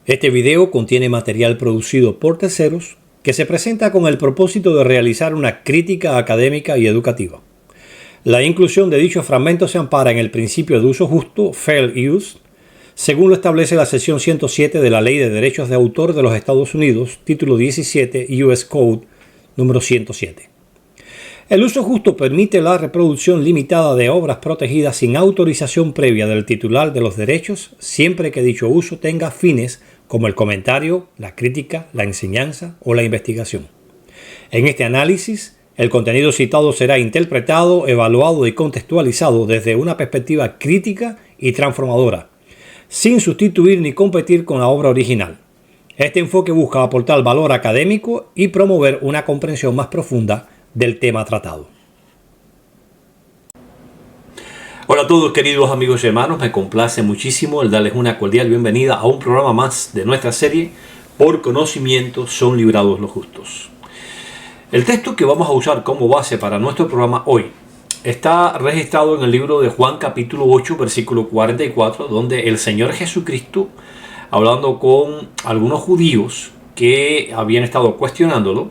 Este video contiene material producido por terceros que se presenta con el propósito de realizar una crítica académica y educativa. La inclusión de dichos fragmentos se ampara en el principio de uso justo, fair use, según lo establece la sección 107 de la Ley de Derechos de Autor de los Estados Unidos, título 17, US Code número 107. El uso justo permite la reproducción limitada de obras protegidas sin autorización previa del titular de los derechos, siempre que dicho uso tenga fines como el comentario, la crítica, la enseñanza o la investigación. En este análisis, el contenido citado será interpretado, evaluado y contextualizado desde una perspectiva crítica y transformadora, sin sustituir ni competir con la obra original. Este enfoque busca aportar valor académico y promover una comprensión más profunda del tema tratado. Hola a todos, queridos amigos y hermanos, me complace muchísimo el darles una cordial bienvenida a un programa más de nuestra serie Por conocimiento son librados los justos. El texto que vamos a usar como base para nuestro programa hoy está registrado en el libro de Juan capítulo 8 versículo 44, donde el Señor Jesucristo, hablando con algunos judíos que habían estado cuestionándolo,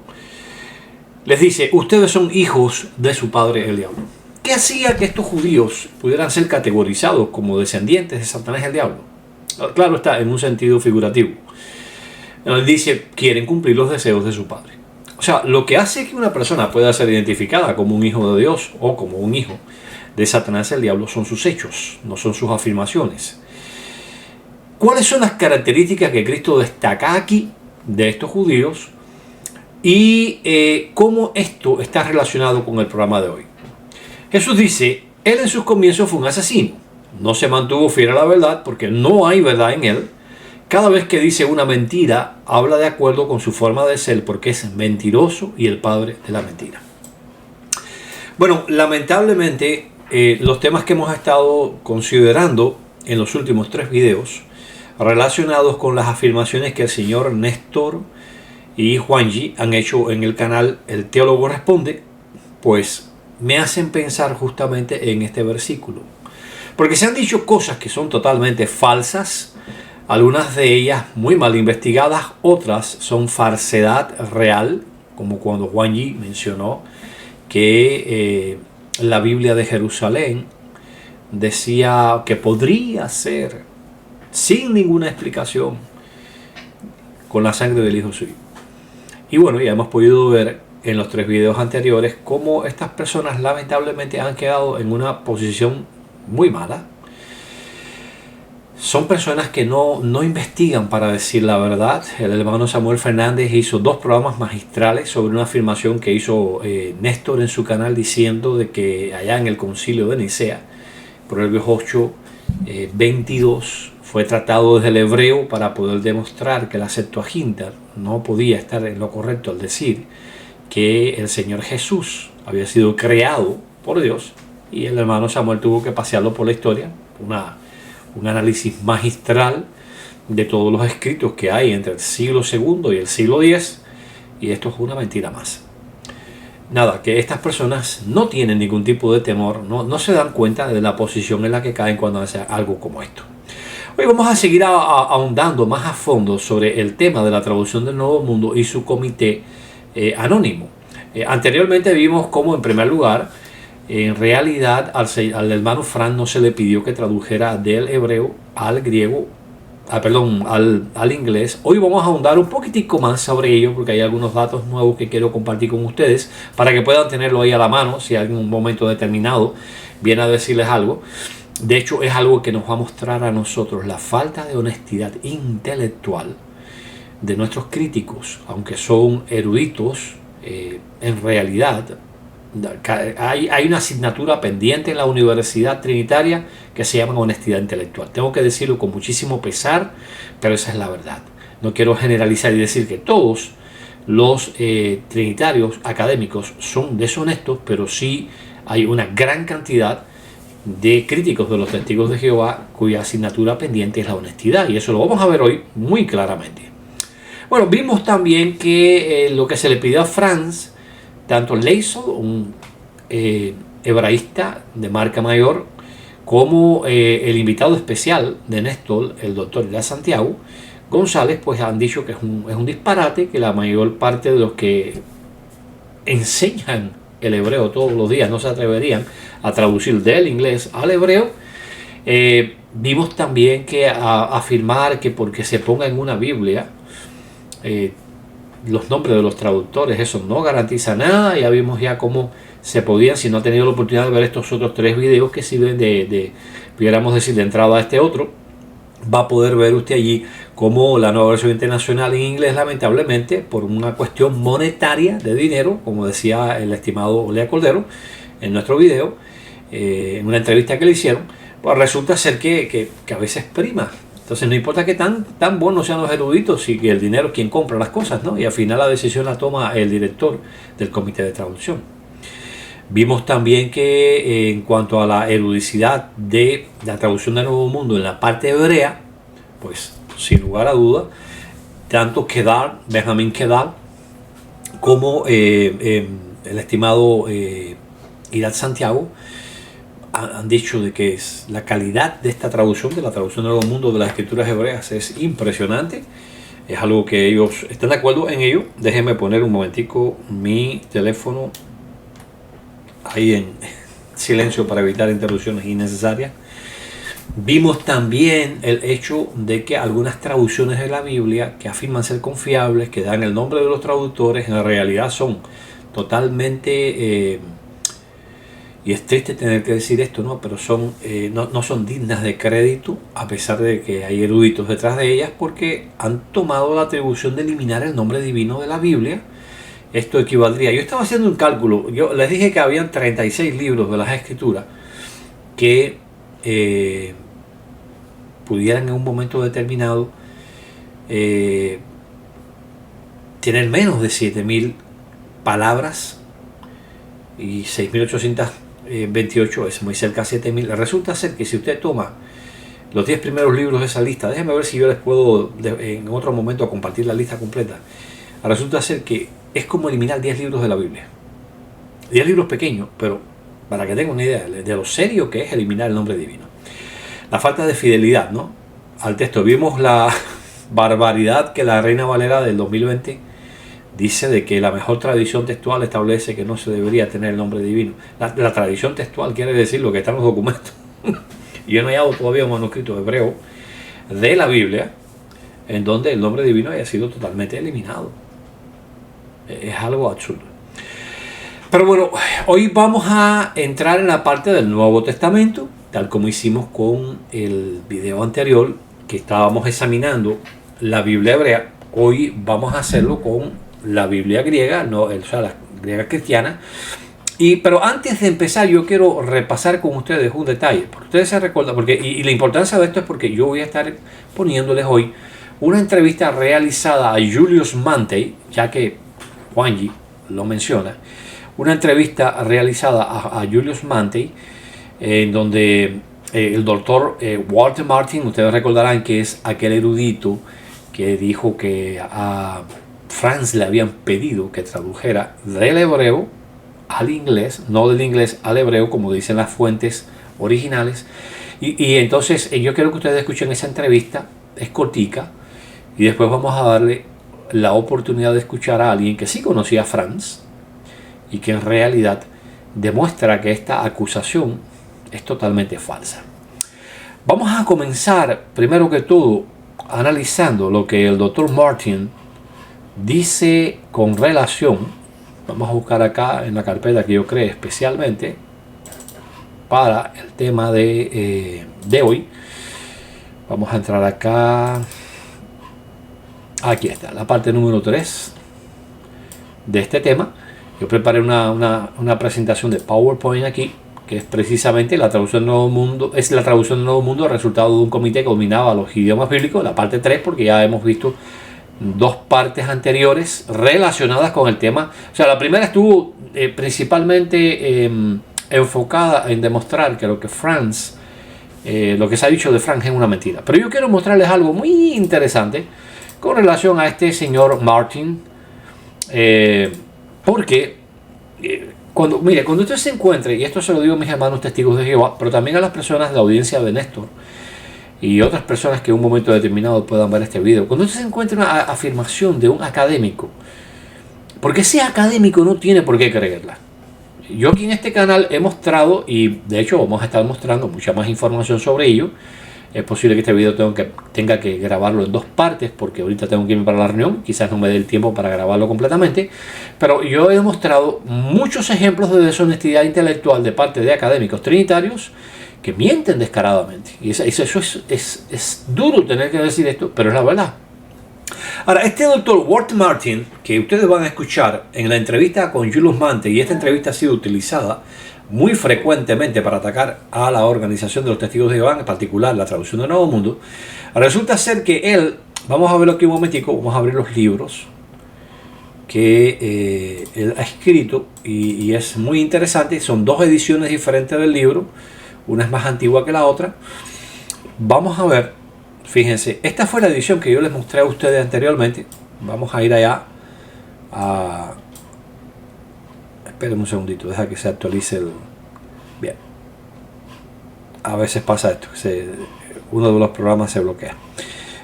les dice: ustedes son hijos de su padre el diablo. ¿Qué hacía que estos judíos pudieran ser categorizados como descendientes de Satanás el diablo? Claro está, en un sentido figurativo. Él dice, quieren cumplir los deseos de su padre. O sea, lo que hace que una persona pueda ser identificada como un hijo de Dios o como un hijo de Satanás el diablo son sus hechos, no son sus afirmaciones. ¿Cuáles son las características que Cristo destaca aquí de estos judíos? Y cómo esto está relacionado con el programa de hoy. Jesús dice, él en sus comienzos fue un asesino. No se mantuvo fiel a la verdad porque no hay verdad en él. Cada vez que dice una mentira, habla de acuerdo con su forma de ser porque es mentiroso y el padre de la mentira. Bueno, lamentablemente los temas que hemos estado considerando en los últimos 3 videos relacionados con las afirmaciones que el señor Néstor y Juanji han hecho en el canal El Teólogo Responde, pues me hacen pensar justamente en este versículo. Porque se han dicho cosas que son totalmente falsas, algunas de ellas muy mal investigadas, otras son falsedad real, como cuando Juanji mencionó que la Biblia de Jerusalén decía que podría ser, sin ninguna explicación, con la sangre del Hijo suyo. Y bueno, ya hemos podido ver en los 3 videos anteriores cómo estas personas lamentablemente han quedado en una posición muy mala. Son personas que no investigan para decir la verdad. El hermano Samuel Fernández hizo 2 programas magistrales sobre una afirmación que hizo Néstor en su canal diciendo de que allá en el concilio de Nicea, Proverbios 8, 22, fue tratado desde el hebreo para poder demostrar que la Septuaginta no podía estar en lo correcto al decir que el Señor Jesús había sido creado por Dios, y el hermano Samuel tuvo que pasearlo por la historia, un análisis magistral de todos los escritos que hay entre el siglo II y el siglo X, y esto es una mentira más. Nada, que estas personas no tienen ningún tipo de temor, no se dan cuenta de la posición en la que caen cuando hacen algo como esto. Hoy vamos a seguir ahondando más a fondo sobre el tema de la traducción del Nuevo Mundo y su comité anónimo. Anteriormente vimos cómo, en primer lugar, en realidad al hermano Fran no se le pidió que tradujera del hebreo al griego, al inglés. Hoy vamos a ahondar un poquitico más sobre ello porque hay algunos datos nuevos que quiero compartir con ustedes para que puedan tenerlo ahí a la mano si en un momento determinado viene a decirles algo. De hecho, es algo que nos va a mostrar a nosotros la falta de honestidad intelectual de nuestros críticos, aunque son eruditos. En realidad hay una asignatura pendiente en la Universidad Trinitaria que se llama honestidad intelectual. Tengo que decirlo con muchísimo pesar, pero esa es la verdad. No quiero generalizar y decir que todos los trinitarios académicos son deshonestos, pero sí hay una gran cantidad de críticos de los testigos de Jehová cuya asignatura pendiente es la honestidad, y eso lo vamos a ver hoy muy claramente. Bueno, vimos también que lo que se le pidió a Franz, tanto Leisel, un hebraísta de marca mayor, como el invitado especial de Néstor, el doctor Ilya Santiago, González, pues han dicho que es un disparate, que la mayor parte de los que enseñan el hebreo todos los días no se atreverían a traducir del inglés al hebreo. Vimos también que afirmar que porque se ponga en una Biblia los nombres de los traductores, eso no garantiza nada. Ya vimos ya cómo se podían, si no ha tenido la oportunidad de ver estos otros 3 videos que sirven pudiéramos decir, de entrada a este otro, va a poder ver usted allí cómo la nueva versión internacional en inglés, lamentablemente, por una cuestión monetaria de dinero, como decía el estimado Lea Cordero en nuestro video, en una entrevista que le hicieron, pues resulta ser que a veces prima. Entonces no importa que tan buenos sean los eruditos y que el dinero es quien compra las cosas, ¿no? Y al final la decisión la toma el director del comité de traducción. Vimos también que en cuanto a la erudicidad de la traducción del Nuevo Mundo en la parte hebrea, pues sin lugar a duda, tanto Benjamín Kedar, como el estimado Irad Santiago han dicho de que la calidad de esta traducción, de la traducción del Nuevo Mundo de las escrituras hebreas, es impresionante. Es algo que ellos están de acuerdo en ello. Déjenme poner un momentico mi teléfono ahí en silencio para evitar interrupciones innecesarias. Vimos también el hecho de que algunas traducciones de la Biblia que afirman ser confiables, que dan el nombre de los traductores, en realidad son totalmente, y es triste tener que decir esto, ¿no? Pero no son dignas de crédito, a pesar de que hay eruditos detrás de ellas, porque han tomado la atribución de eliminar el nombre divino de la Biblia. Esto equivaldría, yo estaba haciendo un cálculo, yo les dije que habían 36 libros de las Escrituras que pudieran en un momento determinado tener menos de 7.000 palabras, y 6.828 es muy cerca a 7.000. Resulta ser que si usted toma los 10 primeros libros de esa lista, déjenme ver si yo les puedo en otro momento compartir la lista completa. Resulta ser que es como eliminar 10 libros de la Biblia. 10 libros pequeños, pero para que tengan una idea de lo serio que es eliminar el nombre divino. La falta de fidelidad, ¿no?, al texto. Vimos la barbaridad que la Reina Valera del 2020 dice de que la mejor tradición textual establece que no se debería tener el nombre divino. La tradición textual quiere decir lo que está en los documentos. Yo no he hallado todavía un manuscrito hebreo de la Biblia en donde el nombre divino haya sido totalmente eliminado. Es algo absurdo. Pero bueno, hoy vamos a entrar en la parte del Nuevo Testamento, tal como hicimos con el video anterior, que estábamos examinando la Biblia hebrea. Hoy vamos a hacerlo con la Biblia griega, la griega cristiana. Pero antes de empezar, yo quiero repasar con ustedes un detalle, porque ustedes se recuerdan, y la importancia de esto es porque yo voy a estar poniéndoles hoy una entrevista realizada a Julius Mantey, ya que Juanji lo menciona, una entrevista realizada a Julius Mantey, en donde el doctor Walter Martin, ustedes recordarán que es aquel erudito que dijo que a Franz le habían pedido que tradujera del hebreo al inglés, no del inglés al hebreo, como dicen las fuentes originales. Y entonces yo quiero que ustedes escuchen esa entrevista, es cortica, y después vamos a darle la oportunidad de escuchar a alguien que sí conocía a Franz y que en realidad demuestra que esta acusación es totalmente falsa. Vamos a comenzar primero que todo analizando lo que el doctor Martin dice con relación, vamos a buscar acá en la carpeta que yo creé especialmente para el tema de hoy. Vamos a entrar acá. Aquí está, la parte número 3 de este tema. Yo preparé una presentación de PowerPoint aquí, que es precisamente la traducción del Nuevo Mundo. Es la traducción del Nuevo Mundo, el resultado de un comité que dominaba los idiomas bíblicos, la parte 3, porque ya hemos visto 2 partes anteriores relacionadas con el tema. O sea, la primera estuvo principalmente enfocada en demostrar que lo que Franz, lo que se ha dicho de Franz es una mentira. Pero yo quiero mostrarles algo muy interesante con relación a este señor Martin, porque cuando usted se encuentre, y esto se lo digo a mis hermanos testigos de Jehová, pero también a las personas de la audiencia de Néstor, y otras personas que en un momento determinado puedan ver este video, cuando usted se encuentra una afirmación de un académico, porque ese académico no tiene por qué creerla. Yo aquí en este canal he mostrado, y de hecho vamos a estar mostrando mucha más información sobre ello. Es posible que este video tenga que grabarlo en 2 partes, porque ahorita tengo que irme para la reunión, quizás no me dé el tiempo para grabarlo completamente, pero yo he mostrado muchos ejemplos de deshonestidad intelectual de parte de académicos trinitarios que mienten descaradamente. Y eso es duro tener que decir esto, pero es la verdad. Ahora, este doctor Walt Martin, que ustedes van a escuchar en la entrevista con Julius Mante, y esta entrevista ha sido utilizada muy frecuentemente para atacar a la Organización de los Testigos de Jehová, en particular la traducción de Nuevo Mundo, resulta ser que él, vamos a verlo aquí un momentico, vamos a abrir los libros que él ha escrito, y es muy interesante. Son 2 ediciones diferentes del libro, una es más antigua que la otra. Vamos a ver, fíjense, esta fue la edición que yo les mostré a ustedes anteriormente. Vamos a ir allá a... Esperen un segundito, deja que se actualice el... Bien. A veces pasa esto, uno de los programas se bloquea.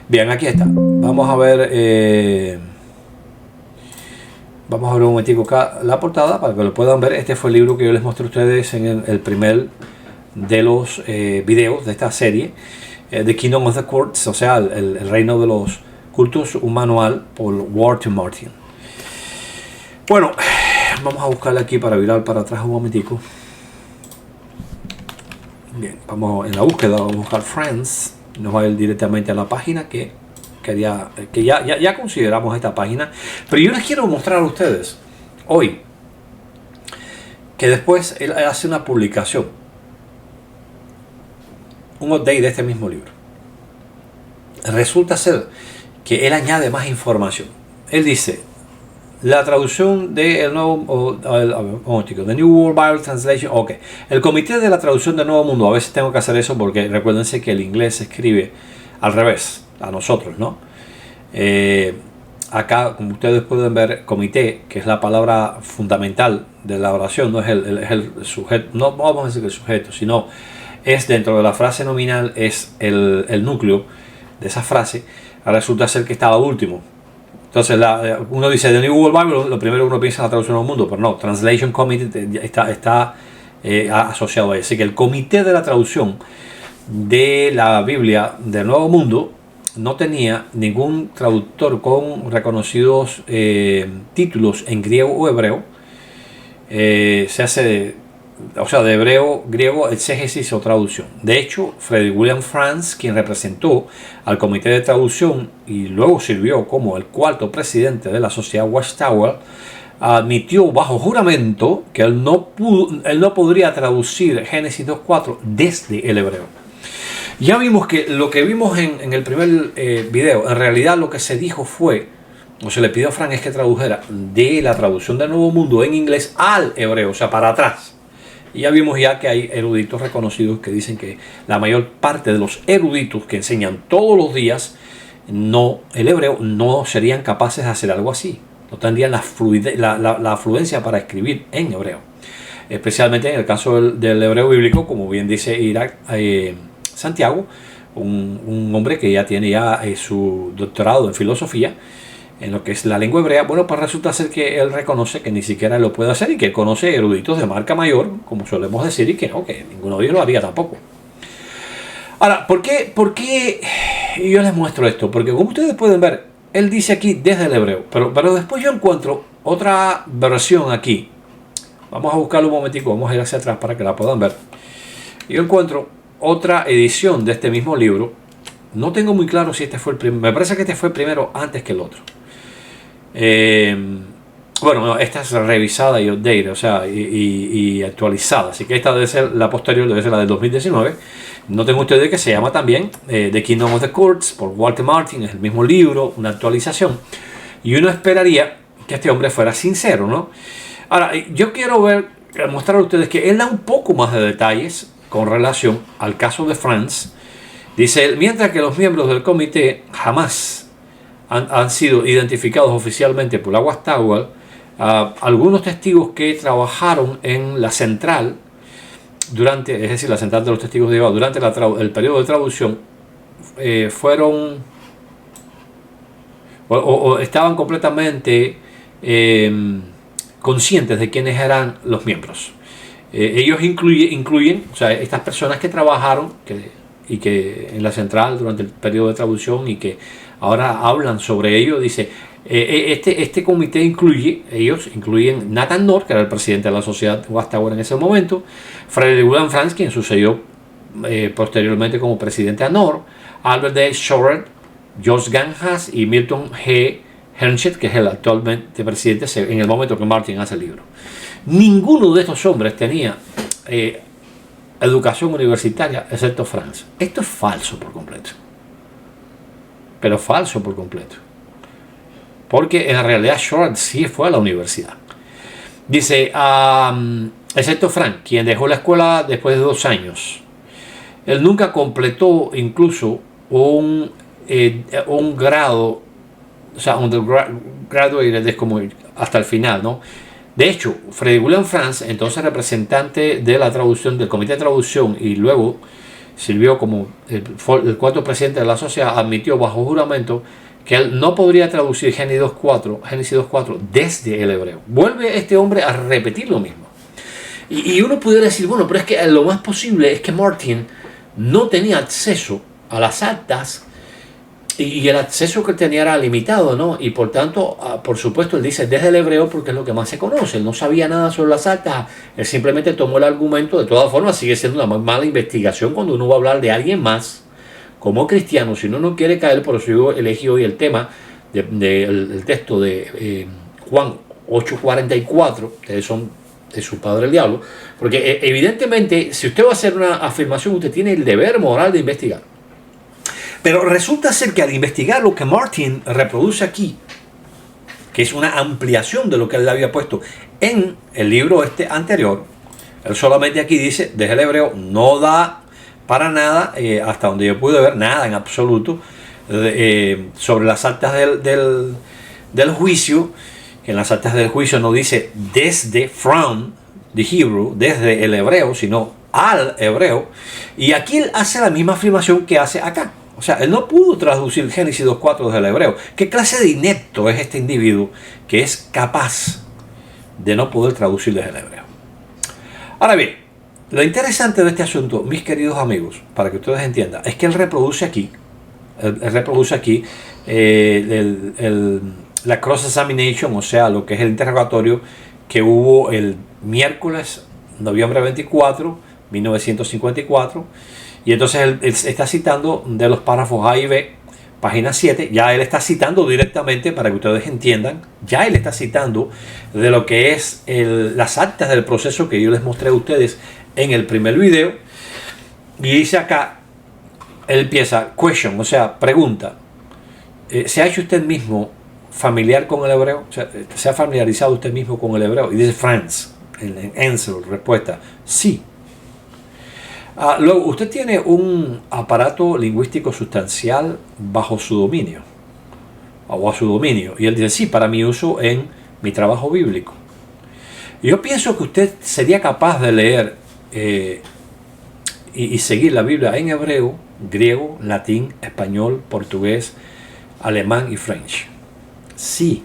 Bien, aquí está. Vamos a ver... Vamos a ver un momentico acá la portada para que lo puedan ver. Este fue el libro que yo les mostré a ustedes en el primer de los videos de esta serie. The Kingdom of the Courts, o sea, el reino de los cultos, un manual por Walt Martin. Bueno, vamos a buscarle aquí para virar para atrás un momentico. Bien, vamos en la búsqueda, vamos a buscar Friends. Nos va a ir directamente a la página que ya consideramos esta página. Pero yo les quiero mostrar a ustedes hoy que después él hace una publicación, un update de este mismo libro. Resulta ser que él añade más información. Él dice: la traducción del nuevo, The New World Bible Translation. Ok, el comité de la traducción del Nuevo Mundo. A veces tengo que hacer eso porque recuérdense que el inglés se escribe al revés, a nosotros, ¿no? Acá, como ustedes pueden ver, comité, que es la palabra fundamental de la oración, no es el sujeto, no vamos a decir el sujeto, sino es dentro de la frase nominal, es el núcleo de esa frase. Resulta ser que estaba último. Entonces uno dice The New World Bible, lo primero que uno piensa en la traducción del mundo, pero no, Translation Committee está asociado a eso. Así que el comité de la traducción de la Biblia del Nuevo Mundo no tenía ningún traductor con reconocidos títulos en griego o hebreo. Se hace de hebreo, griego, exégesis o traducción. De hecho, Frederick William Franz, quien representó al comité de traducción y luego sirvió como el 4º presidente de la sociedad Watchtower, admitió bajo juramento que él no podría traducir Génesis 2.4 desde el hebreo. Ya vimos que lo que vimos en el primer video, en realidad lo que se dijo fue, o se le pidió a Frank, es que tradujera de la traducción del Nuevo Mundo en inglés al hebreo, o sea, para atrás. Y ya vimos ya que hay eruditos reconocidos que dicen que la mayor parte de los eruditos que enseñan todos los días el hebreo, no serían capaces de hacer algo así. No tendrían la fluencia para escribir en hebreo. Especialmente en el caso del hebreo bíblico, como bien dice Santiago, un hombre que ya tiene su doctorado en filosofía en lo que es la lengua hebrea. Bueno, pues resulta ser que él reconoce que ni siquiera lo puede hacer y que él conoce eruditos de marca mayor, como solemos decir, y que ninguno de ellos lo haría tampoco. Ahora, ¿por qué yo les muestro esto? Porque como ustedes pueden ver, él dice aquí desde el hebreo, pero después yo encuentro otra versión aquí. Vamos a buscarlo un momentico, vamos a ir hacia atrás para que la puedan ver. Yo encuentro otra edición de este mismo libro. No tengo muy claro si este fue el primero. Me parece que este fue el primero antes que el otro. Bueno, no, esta es revisada y updated, o sea, y actualizada. Así que esta debe ser la posterior, debe ser la del 2019. Noten ustedes que se llama también The Kingdom of the Courts por Walter Martin. Es el mismo libro, una actualización. Y uno esperaría que este hombre fuera sincero, ¿no? Ahora, yo quiero mostrar a ustedes que él da un poco más de detalles con relación al caso de Franz. Dice él: mientras que los miembros del comité jamás han sido identificados oficialmente por la Watchtower, algunos testigos que trabajaron en la central la central de los testigos de Jehová durante el periodo de traducción, fueron o estaban completamente conscientes de quiénes eran los miembros. Ellos incluyen, o sea, estas personas que trabajaron y que en la central durante el periodo de traducción y que ahora hablan sobre ello. Dice, este comité incluyen Nathan North, que era el presidente de la Sociedad Watchtower en ese momento, Frederick William Franz, quien sucedió posteriormente como presidente a North, Albert D. Schroeder, George Ganjas y Milton G. Hernstedt, que es el actualmente presidente en el momento que Martin hace el libro. Ninguno de estos hombres tenía educación universitaria excepto Franz. Esto es falso por completo. Pero falso por completo. Porque en realidad Schroeder sí fue a la universidad. Dice, excepto Franz, quien dejó la escuela después de 2 años. Él nunca completó incluso un grado, o sea, undergraduate es como hasta el final, ¿no? De hecho, Frederick William Franz, entonces representante de la traducción, del comité de traducción, y luego sirvió como el cuarto presidente de la sociedad, admitió bajo juramento que él no podría traducir Génesis 2.4 desde el hebreo. Vuelve este hombre a repetir lo mismo. Y uno pudiera decir, bueno, pero es que lo más posible es que Martin no tenía acceso a las actas y el acceso que tenía era limitado, ¿no? Y por tanto, por supuesto, él dice desde el hebreo porque es lo que más se conoce. Él no sabía nada sobre las actas, él simplemente tomó el argumento. De todas formas, sigue siendo una mala investigación cuando uno va a hablar de alguien más como cristiano. Si uno no quiere caer, por eso yo elegí hoy el tema del texto de Juan 8:44, que son de su padre el diablo, porque evidentemente si usted va a hacer una afirmación, usted tiene el deber moral de investigar. Pero resulta ser que al investigar lo que Martin reproduce aquí, que es una ampliación de lo que él había puesto en el libro anterior, él solamente aquí dice, desde el hebreo, no da para nada, hasta donde yo pude ver, nada en absoluto, sobre las actas del juicio, que en las actas del juicio no dice desde from the Hebrew, desde el hebreo, sino al hebreo, y aquí él hace la misma afirmación que hace acá. O sea, él no pudo traducir Génesis 2.4 desde el hebreo. ¿Qué clase de inepto es este individuo que es capaz de no poder traducir desde el hebreo? Ahora bien, lo interesante de este asunto, mis queridos amigos, para que ustedes entiendan, es que él reproduce aquí la cross-examination, o sea, lo que es el interrogatorio que hubo el miércoles, noviembre 24, 1954, y entonces él está citando de los párrafos A y B, página 7, ya él está citando directamente, para que ustedes entiendan, ya él está citando de lo que es las actas del proceso que yo les mostré a ustedes en el primer video, y dice acá, él empieza, question, o sea, pregunta, ¿se ha hecho usted mismo familiar con el hebreo? O sea, ¿se ha familiarizado usted mismo con el hebreo? Y dice Franz, en answer, respuesta, sí. Luego, usted tiene un aparato lingüístico sustancial bajo su dominio, o a su dominio. Y él dice, sí, para mi uso en mi trabajo bíblico. Y yo pienso que usted sería capaz de leer y seguir la Biblia en hebreo, griego, latín, español, portugués, alemán y french. Sí.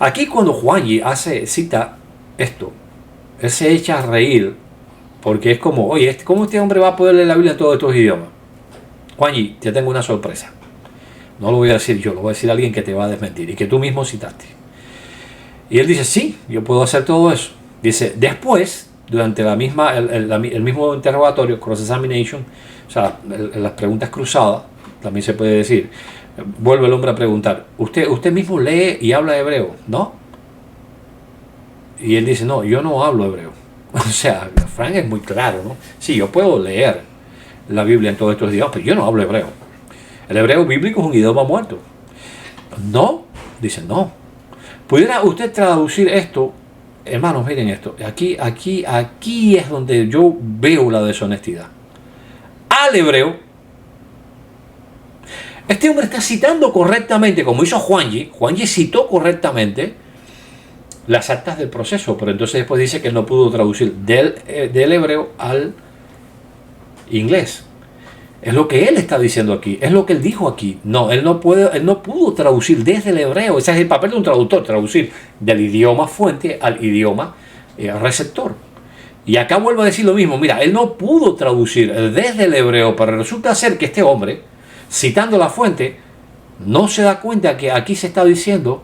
Aquí cuando Juanji cita esto, él se echa a reír, porque es como, oye, ¿cómo este hombre va a poder leer la Biblia en todos estos idiomas? Juanji, te tengo una sorpresa. No lo voy a decir yo, lo voy a decir alguien que te va a desmentir y que tú mismo citaste. Y él dice, sí, yo puedo hacer todo eso. Dice, después, durante el mismo interrogatorio, cross-examination, o sea, las preguntas cruzadas, también se puede decir, vuelve el hombre a preguntar, ¿usted mismo lee y habla hebreo? ¿No? Y él dice, no, yo no hablo hebreo. O sea, Frank es muy claro, ¿no? Sí, yo puedo leer la Biblia en todos estos idiomas, pero yo no hablo hebreo. El hebreo bíblico es un idioma muerto. No, dice, no. ¿Pudiera usted traducir esto? Hermanos, miren esto. Aquí es donde yo veo la deshonestidad. Al hebreo. Este hombre está citando correctamente, como hizo Juanji. Juanji citó correctamente las actas del proceso, pero entonces después dice que no pudo traducir del hebreo al inglés. Es lo que él está diciendo aquí, es lo que él dijo aquí. No, él no pudo traducir desde el hebreo. Ese es el papel de un traductor, traducir del idioma fuente al idioma receptor. Y acá vuelvo a decir lo mismo. Mira, él no pudo traducir desde el hebreo, pero resulta ser que este hombre, citando la fuente, no se da cuenta que aquí se está diciendo,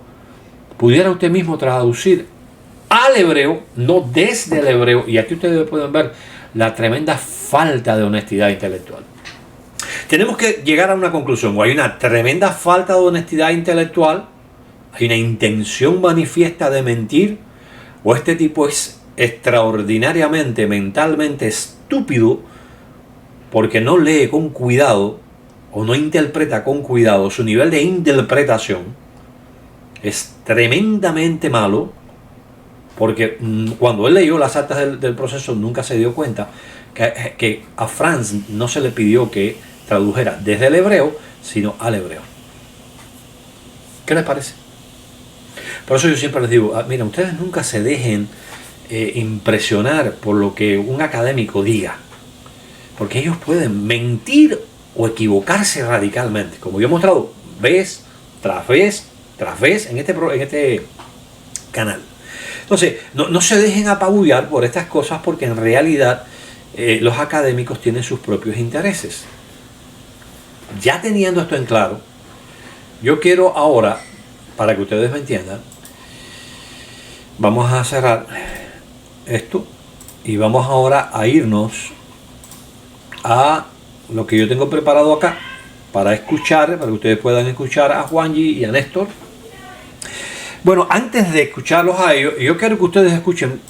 pudiera usted mismo traducir al hebreo, no desde el hebreo. Y aquí ustedes pueden ver la tremenda falta de honestidad intelectual. Tenemos que llegar a una conclusión: o hay una tremenda falta de honestidad intelectual, hay una intención manifiesta de mentir, o este tipo es extraordinariamente mentalmente estúpido porque no lee con cuidado o no interpreta con cuidado. Su nivel de interpretación es tremendamente malo, porque cuando él leyó las actas del proceso nunca se dio cuenta que a Franz no se le pidió que tradujera desde el hebreo, sino al hebreo. ¿Qué les parece? Por eso yo siempre les digo, mira, ustedes nunca se dejen impresionar por lo que un académico diga, porque ellos pueden mentir o equivocarse radicalmente, como yo he mostrado vez tras vez tras vez en este canal. Entonces, no se dejen apabullar por estas cosas, porque en realidad los académicos tienen sus propios intereses. Ya teniendo esto en claro, yo quiero ahora, para que ustedes me entiendan, vamos a cerrar esto y vamos ahora a irnos a lo que yo tengo preparado acá para escuchar, para que ustedes puedan escuchar a Juanji y a Néstor. Bueno, antes de escucharlos a ellos, yo quiero que ustedes escuchen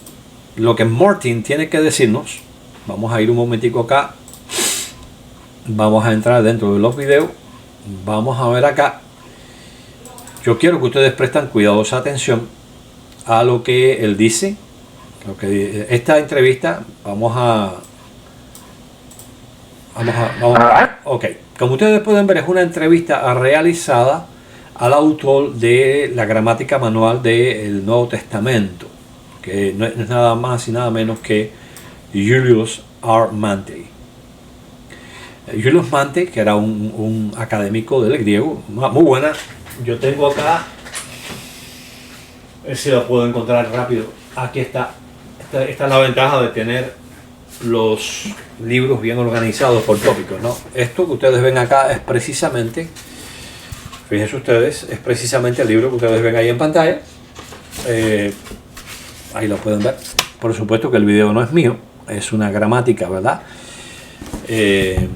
lo que Martin tiene que decirnos. Vamos a ir un momentico acá. Vamos a entrar dentro de los videos. Vamos a ver acá. Yo quiero que ustedes presten cuidadosa atención a lo que él dice. Esta entrevista ok. Como ustedes pueden ver, es una entrevista realizada al autor de la gramática manual del Nuevo Testamento, que no es nada más y nada menos que Julius R. Mantei. Julius Mantei, que era un académico del griego, muy buena. Yo tengo acá, a ver si lo puedo encontrar rápido. Aquí está. Esta es la ventaja de tener los libros bien organizados por tópicos, ¿no? Esto que ustedes ven acá es precisamente, fíjense ustedes, es precisamente el libro que ustedes ven ahí en pantalla. Ahí lo pueden ver. Por supuesto que el video no es mío, es una gramática, ¿verdad? De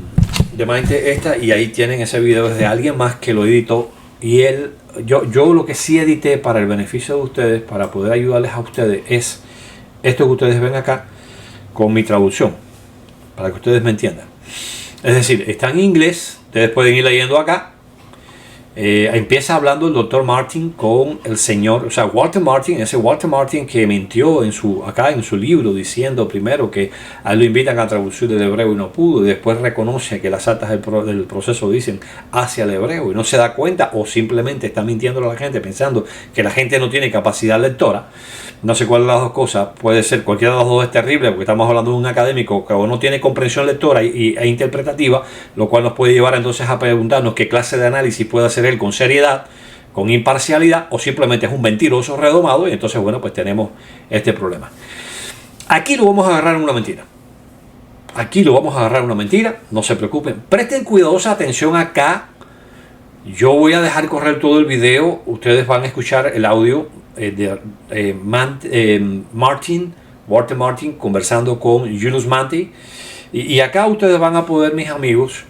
Mantei esta, y ahí tienen ese video de alguien más que lo editó. Y yo lo que sí edité para el beneficio de ustedes, para poder ayudarles a ustedes, es esto que ustedes ven acá con mi traducción, para que ustedes me entiendan. Es decir, está en inglés, ustedes pueden ir leyendo acá. Empieza hablando el doctor Martin con el señor, o sea, Walter Martin, ese Walter Martin que mintió acá en su libro, diciendo primero que a él lo invitan a traducir del hebreo y no pudo, y después reconoce que las actas del proceso dicen hacia el hebreo y no se da cuenta, o simplemente está mintiendo a la gente pensando que la gente no tiene capacidad lectora. No sé cuál de las dos cosas, puede ser, cualquiera de las dos es terrible, porque estamos hablando de un académico que o no tiene comprensión lectora e interpretativa, lo cual nos puede llevar entonces a preguntarnos qué clase de análisis puede hacer él con seriedad, con imparcialidad, o simplemente es un mentiroso redomado, y entonces, bueno, pues tenemos este problema. Aquí lo vamos a agarrar en una mentira. Aquí lo vamos a agarrar en una mentira, no se preocupen. Presten cuidadosa atención acá. Yo voy a dejar correr todo el video, ustedes van a escuchar el audio de Walter Martin conversando con Julius Mantei, y acá ustedes van a poder, mis amigos,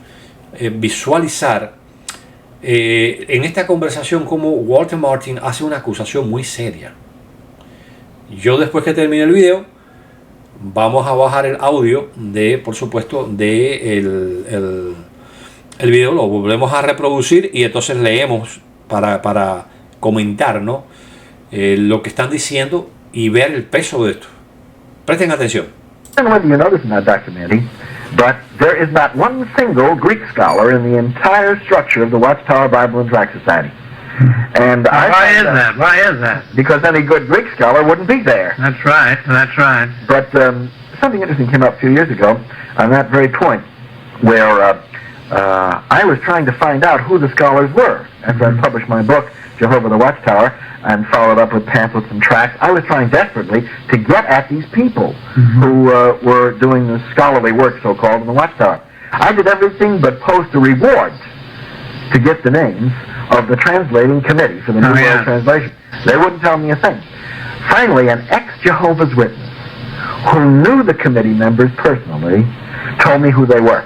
visualizar en esta conversación como Walter Martin hace una acusación muy seria. Yo, después que termine el video, vamos a bajar el audio por supuesto, el video, lo volvemos a reproducir y entonces leemos para comentar, ¿no? Lo que están diciendo y ver el peso de esto. Presten atención. I don't know whether you noticed in that documentary, but there is not one single Greek scholar in the entire structure of the Watchtower Bible and Tract Society. And Why is that? Because any good Greek scholar wouldn't be there. That's right. But something interesting came up a few years ago on that very point, where I was trying to find out who the scholars were. After I published my book, Jehovah the Watchtower, and followed up with pamphlets and tracts, I was trying desperately to get at these people who were doing the scholarly work, so-called, in the Watchtower. I did everything but post a reward to get the names of the translating committee for the New World Translation. They wouldn't tell me a thing. Finally, an ex-Jehovah's Witness who knew the committee members personally told me who they were.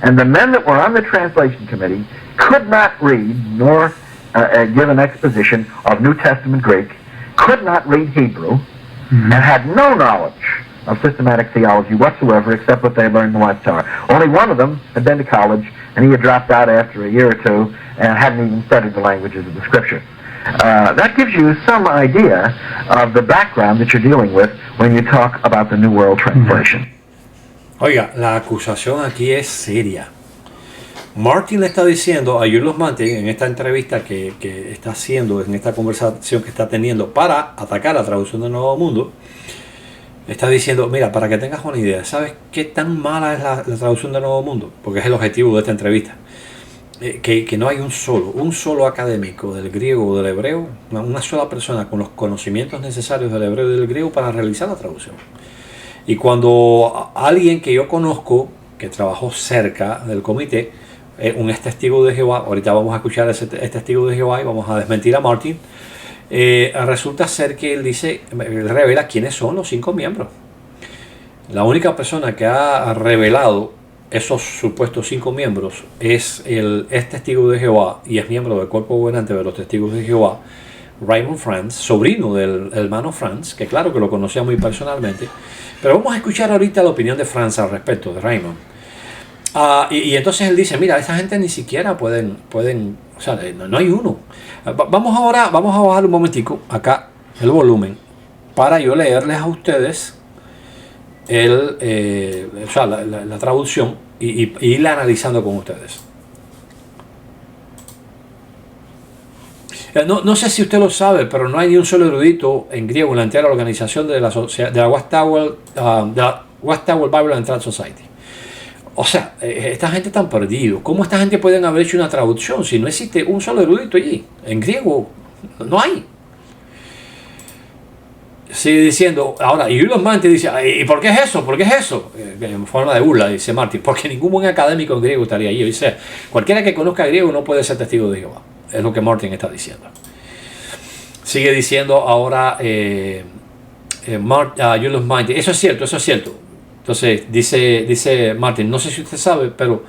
And the men that were on the translation committee could not read nor give an exposition of New Testament Greek, could not read Hebrew, and had no knowledge of systematic theology whatsoever except what they learned in the Watchtower. Only one of them had been to college, and he had dropped out after a year or two and hadn't even studied the languages of the Scripture. That gives you some idea of the background that you're dealing with when you talk about the New World Translation. Oiga, la acusación aquí es seria. Martin le está diciendo a Julius Martin en esta entrevista que está haciendo, en esta conversación que está teniendo para atacar la traducción del Nuevo Mundo, está diciendo, mira, para que tengas una idea, ¿sabes qué tan mala es la traducción del Nuevo Mundo? Porque es el objetivo de esta entrevista. Que no hay un solo académico del griego o del hebreo, una sola persona con los conocimientos necesarios del hebreo y del griego para realizar la traducción. Y cuando alguien que yo conozco, que trabajó cerca del comité, un ex testigo de Jehová, ahorita vamos a escuchar ese testigo de Jehová y vamos a desmentir a Martin, resulta ser que él revela quiénes son los 5 miembros. La única persona que ha revelado esos supuestos 5 miembros es el ex testigo de Jehová y es miembro del cuerpo gobernante de los testigos de Jehová, Raymond Franz, sobrino del hermano Franz, que claro que lo conocía muy personalmente. Pero vamos a escuchar ahorita la opinión de Franz al respecto, de Raymond. Y entonces él dice, mira, esa gente ni siquiera pueden, o sea, no hay uno. Vamos a bajar un momentico acá el volumen para yo leerles a ustedes la traducción y irla analizando con ustedes. No sé si usted lo sabe, pero no hay ni un solo erudito en griego en la entera organización de la Watchtower Bible and Trad Society. O sea, esta gente está perdido. ¿Cómo esta gente pueden haber hecho una traducción si no existe un solo erudito allí? En griego no hay. Sigue diciendo, ahora, y Julius Martin dice, ¿y por qué es eso? ¿Por qué es eso? En forma de burla, dice Martin, porque ningún buen académico en griego estaría allí. Dice, cualquiera que conozca griego no puede ser testigo de Jehová. Es lo que Martin está diciendo. Sigue diciendo ahora Julius Martin, eso es cierto. Entonces dice Martin, no sé si usted sabe, pero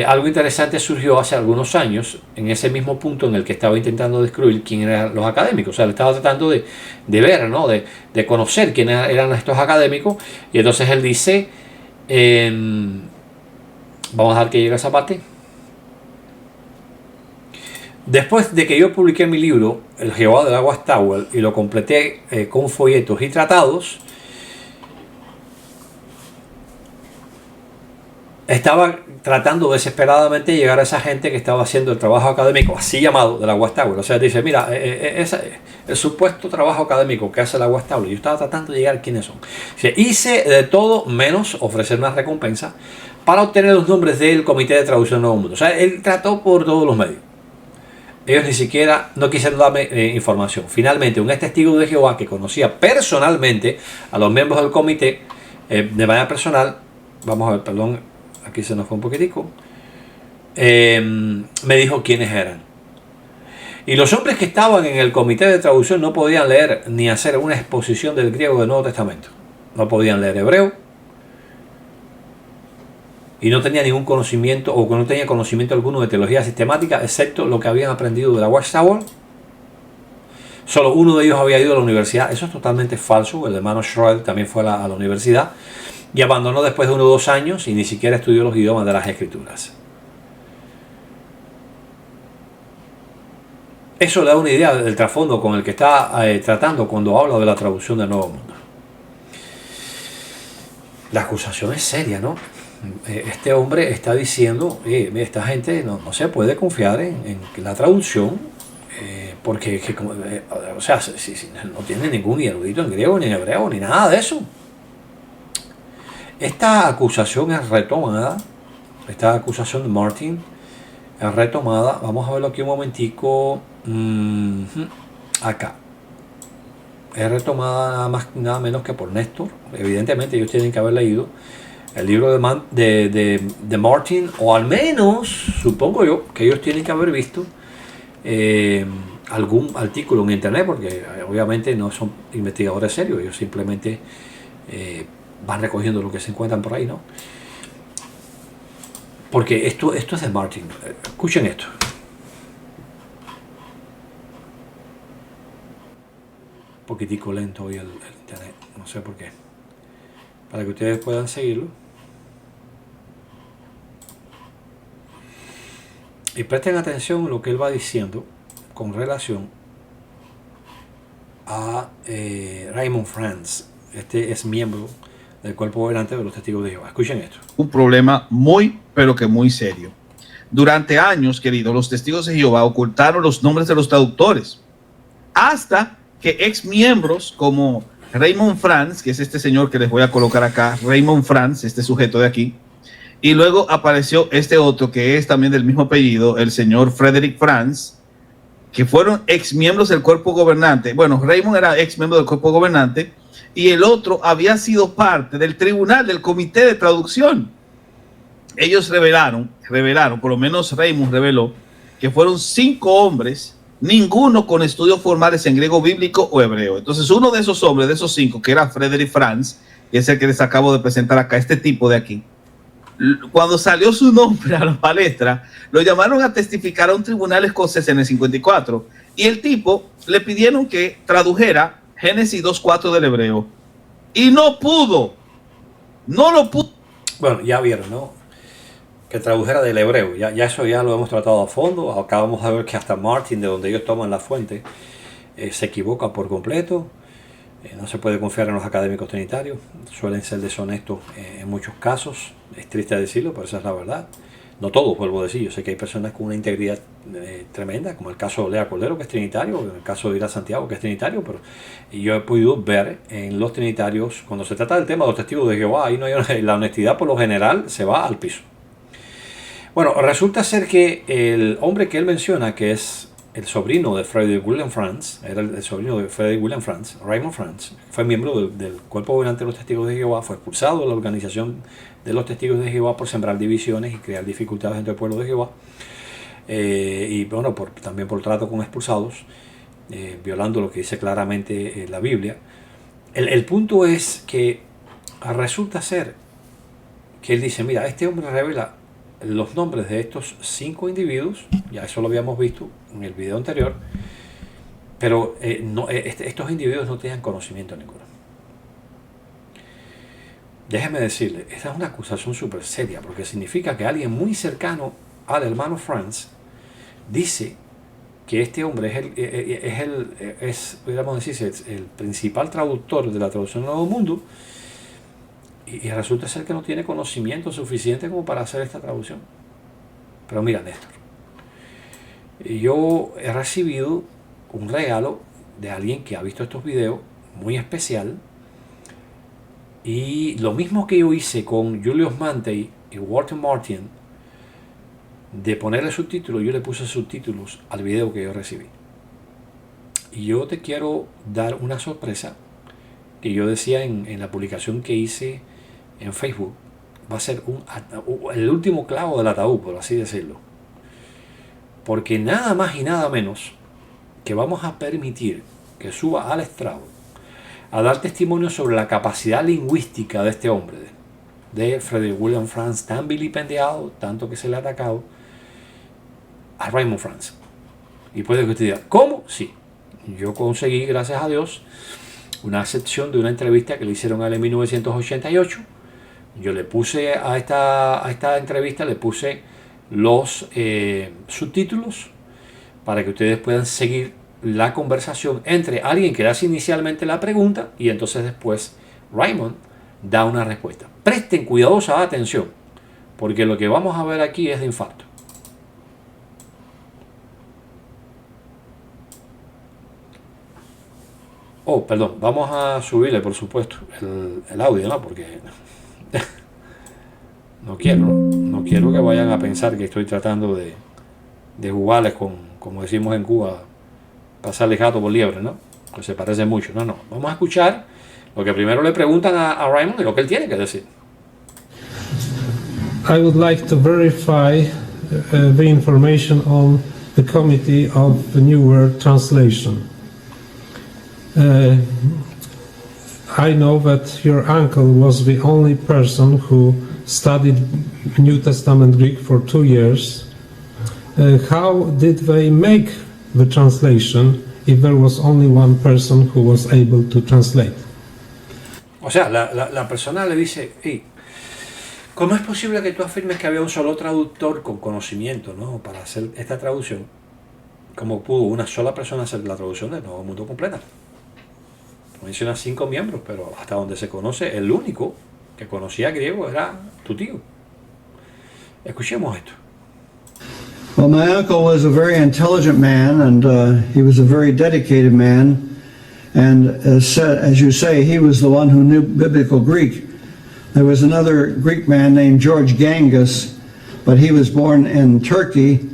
algo interesante surgió hace algunos años en ese mismo punto en el que estaba intentando descubrir quién eran los académicos. O sea, le estaba tratando de ver, ¿no? de conocer quiénes eran estos académicos. Y entonces él dice, vamos a dejar que llegue a esa parte. Después de que yo publiqué mi libro, El Jehová de la Watchtower, y lo completé con folletos y tratados, estaba tratando desesperadamente de llegar a esa gente que estaba haciendo el trabajo académico, así llamado, de la Watchtower. O sea, dice, mira, el supuesto trabajo académico que hace la Watchtower, yo estaba tratando de llegar a quiénes son. O sea, hice de todo menos ofrecer una recompensa para obtener los nombres del Comité de Traducción Nuevo Mundo. O sea, él trató por todos los medios. Ellos ni siquiera no quisieron darme información. Finalmente, un ex testigo de Jehová que conocía personalmente a los miembros del comité, de manera personal, vamos a ver, perdón, aquí se nos fue un poquitico, me dijo quiénes eran. Y los hombres que estaban en el comité de traducción no podían leer ni hacer una exposición del griego del Nuevo Testamento. No podían leer hebreo. Y no tenía ningún conocimiento, o no tenía conocimiento alguno de teología sistemática, excepto lo que habían aprendido de la Watchtower. Solo uno de ellos había ido a la universidad. Eso es totalmente falso. El hermano Schroeder también fue a la universidad y abandonó después de 1 o 2 años y ni siquiera estudió los idiomas de las Escrituras. Eso le da una idea del trasfondo con el que está tratando cuando habla de la traducción del Nuevo Mundo. La acusación es seria, ¿no? Este hombre está diciendo, esta gente no se puede confiar en la traducción, porque o sea, no tiene ningún erudito en griego, ni en hebreo, ni nada de eso. Esta acusación es retomada esta acusación de Martin es retomada. Vamos a verlo aquí un momentico. Acá. Es retomada nada más nada menos que por Néstor. Evidentemente ellos tienen que haber leído el libro de Martin, o al menos, supongo yo, que ellos tienen que haber visto algún artículo en internet, porque obviamente no son investigadores serios, ellos simplemente van recogiendo lo que se encuentran por ahí, ¿no? Porque esto es de Martin. Escuchen esto. Un poquitico lento hoy el internet, no sé por qué. Para que ustedes puedan seguirlo. Y presten atención a lo que él va diciendo con relación a Raymond Franz. Este es miembro del cuerpo gobernante de los testigos de Jehová. Escuchen esto. Un problema muy, pero que muy serio. Durante años, queridos, los testigos de Jehová ocultaron los nombres de los traductores, hasta que ex miembros como Raymond Franz, que es este señor que les voy a colocar acá, Raymond Franz, este sujeto de aquí, y luego apareció este otro que es también del mismo apellido, el señor Frederick Franz, que fueron ex miembros del cuerpo gobernante. Bueno, Raymond era ex miembro del cuerpo gobernante y el otro había sido parte del tribunal, del comité de traducción. Ellos revelaron, por lo menos Raymond reveló, que fueron 5 hombres, ninguno con estudios formales en griego bíblico o hebreo. Entonces uno de esos hombres, de esos 5, que era Frederick Franz, que es el que les acabo de presentar acá, este tipo de aquí, cuando salió su nombre a la palestra, lo llamaron a testificar a un tribunal escocés en el 54 y el tipo le pidieron que tradujera Génesis 2:4 del hebreo y no pudo, no lo pudo. Bueno, ya vieron, ¿no? Que tradujera del hebreo. Ya eso ya lo hemos tratado a fondo. Acá vamos a ver que hasta Martin, de donde ellos toman la fuente, se equivoca por completo. No se puede confiar en los académicos trinitarios, suelen ser deshonestos en muchos casos, es triste decirlo, pero esa es la verdad. No todos, vuelvo a decir, yo sé que hay personas con una integridad tremenda, como el caso de Lea Cordero, que es trinitario, el caso de Ira Santiago, que es trinitario, pero yo he podido ver en los trinitarios, cuando se trata del tema de los testigos de Jehová, ahí no hay, la honestidad por lo general se va al piso. Bueno, resulta ser que el hombre que él menciona, que es el sobrino de Frederick William Franz, era el sobrino de Frederick William Franz, Raymond Franz, fue miembro del cuerpo gobernante de los testigos de Jehová, fue expulsado de la organización de los testigos de Jehová por sembrar divisiones y crear dificultades entre el pueblo de Jehová, y bueno, también por trato con expulsados, violando lo que dice claramente la Biblia. El punto es que resulta ser que él dice, mira, este hombre revela los nombres de estos 5 individuos, ya eso lo habíamos visto en el video anterior, pero estos individuos no tenían conocimiento ninguno. Déjeme decirle, esta es una acusación súper seria, porque significa que alguien muy cercano al hermano Franz dice que este hombre podríamos decir, el principal traductor de la traducción del Nuevo Mundo, y resulta ser que no tiene conocimiento suficiente como para hacer esta traducción. Pero mira, Néstor, yo he recibido un regalo de alguien que ha visto estos videos, muy especial, y lo mismo que yo hice con Julius Mantey y Walter Martin, de ponerle subtítulos, yo le puse subtítulos al video que yo recibí. Y yo te quiero dar una sorpresa que yo decía en la publicación que hice en Facebook. Va a ser el último clavo del ataúd, por así decirlo, porque nada más y nada menos que vamos a permitir que suba al estrado a dar testimonio sobre la capacidad lingüística de este hombre, de Frederick William Franz, tan vilipendiado, tanto que se le ha atacado, a Raymond Franz. Y puede que usted diga, ¿cómo? Sí, yo conseguí, gracias a Dios, una sección de una entrevista que le hicieron a él en 1988. Yo le puse a esta entrevista, le puse los subtítulos para que ustedes puedan seguir la conversación entre alguien que hace inicialmente la pregunta y entonces después Raymond da una respuesta. Presten cuidadosa atención, porque lo que vamos a ver aquí es de infarto. Oh, perdón, vamos a subirle por supuesto el audio, ¿no? Porque No quiero que vayan a pensar que estoy tratando de jugarles como decimos en Cuba, pasarle gato por liebre, ¿no? Que se parece mucho. No. Vamos a escuchar lo que primero le preguntan a Raymond y lo que él tiene que decir. I would like to verify the information on the Committee of the New World Translation. I know that your uncle was the only person who studied New Testament Greek for 2 years. How did they make the translation if there was only one person who was able to translate? O sea, la persona le dice, hey, ¿cómo es posible que tú afirmes que había un solo traductor con conocimiento, ¿no? Para hacer esta traducción? ¿Cómo pudo una sola persona hacer la traducción del Nuevo Mundo completa? Menciona 5 miembros, pero hasta donde se conoce, el único que conocía griego era tu tío. Escuchemos esto. Well, my uncle was a very intelligent man, and he was a very dedicated man. And as you say, he was the one who knew biblical Greek. There was another Greek man named George Gangus, but he was born in Turkey,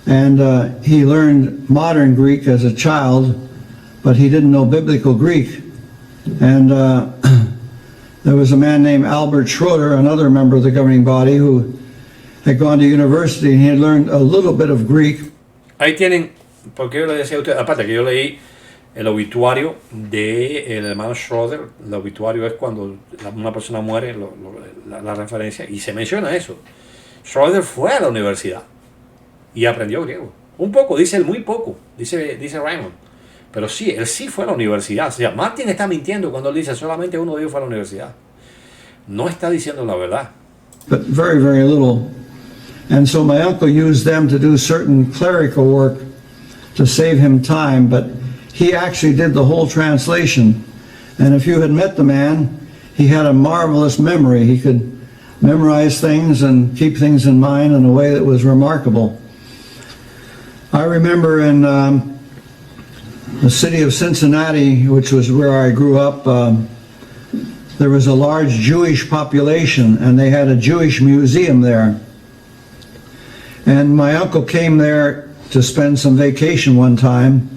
and he learned modern Greek as a child, but he didn't know biblical Greek. And there was a man named Albert Schroeder, another member of the governing body, who had gone to university and he had learned a little bit of Greek. Ahí tienen, porque yo le decía a usted, aparte que yo leí el obituario del hermano Schroeder. El obituario es cuando una persona muere, la referencia, y se menciona eso. Schroeder fue a la universidad y aprendió griego. Un poco, dice él, muy poco, dice Raymond. Pero sí, él sí fue a la universidad. O sea, Martin está mintiendo cuando él dice solamente uno de ellos fue a la universidad. No está diciendo la verdad. But very, very little. And so my uncle used them to do certain clerical work to save him time, but he actually did the whole translation. And if you had met the man, he had a marvelous memory. He could memorize things and keep things in mind in a way that was remarkable. I remember in the city of Cincinnati, which was where I grew up, there was a large Jewish population, and they had a Jewish museum there. And my uncle came there to spend some vacation one time,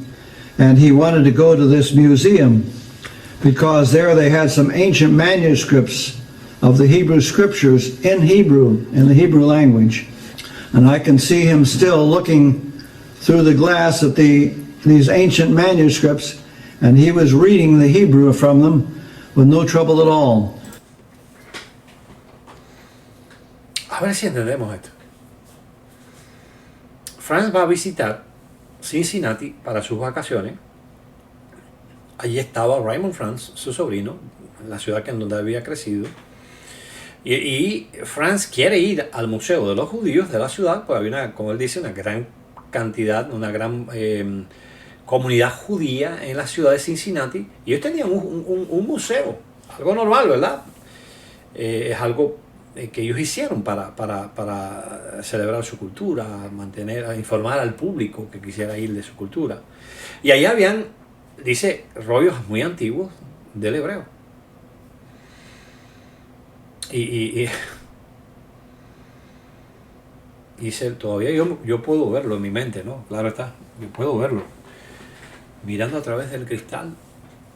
and he wanted to go to this museum because there they had some ancient manuscripts of the Hebrew scriptures in Hebrew, in the Hebrew language. And I can see him still looking through the glass at these ancient manuscripts, and he was reading the Hebrew from them with no trouble at all. A ver si entendemos esto. Franz va a visitar Cincinnati para sus vacaciones. Allí estaba Raymond Franz, su sobrino, en la ciudad en donde había crecido. Y Franz quiere ir al Museo de los Judíos de la ciudad, pues había, como él dice, una gran cantidad, una gran comunidad judía en la ciudad de Cincinnati. Y ellos tenían un museo, algo normal, ¿verdad? Es algo que ellos hicieron para celebrar su cultura, informar al público que quisiera ir de su cultura. Y ahí habían, dice, rollos muy antiguos del hebreo. Y dice, todavía yo puedo verlo en mi mente, ¿no? Claro está, yo puedo verlo. Mirando a través del cristal.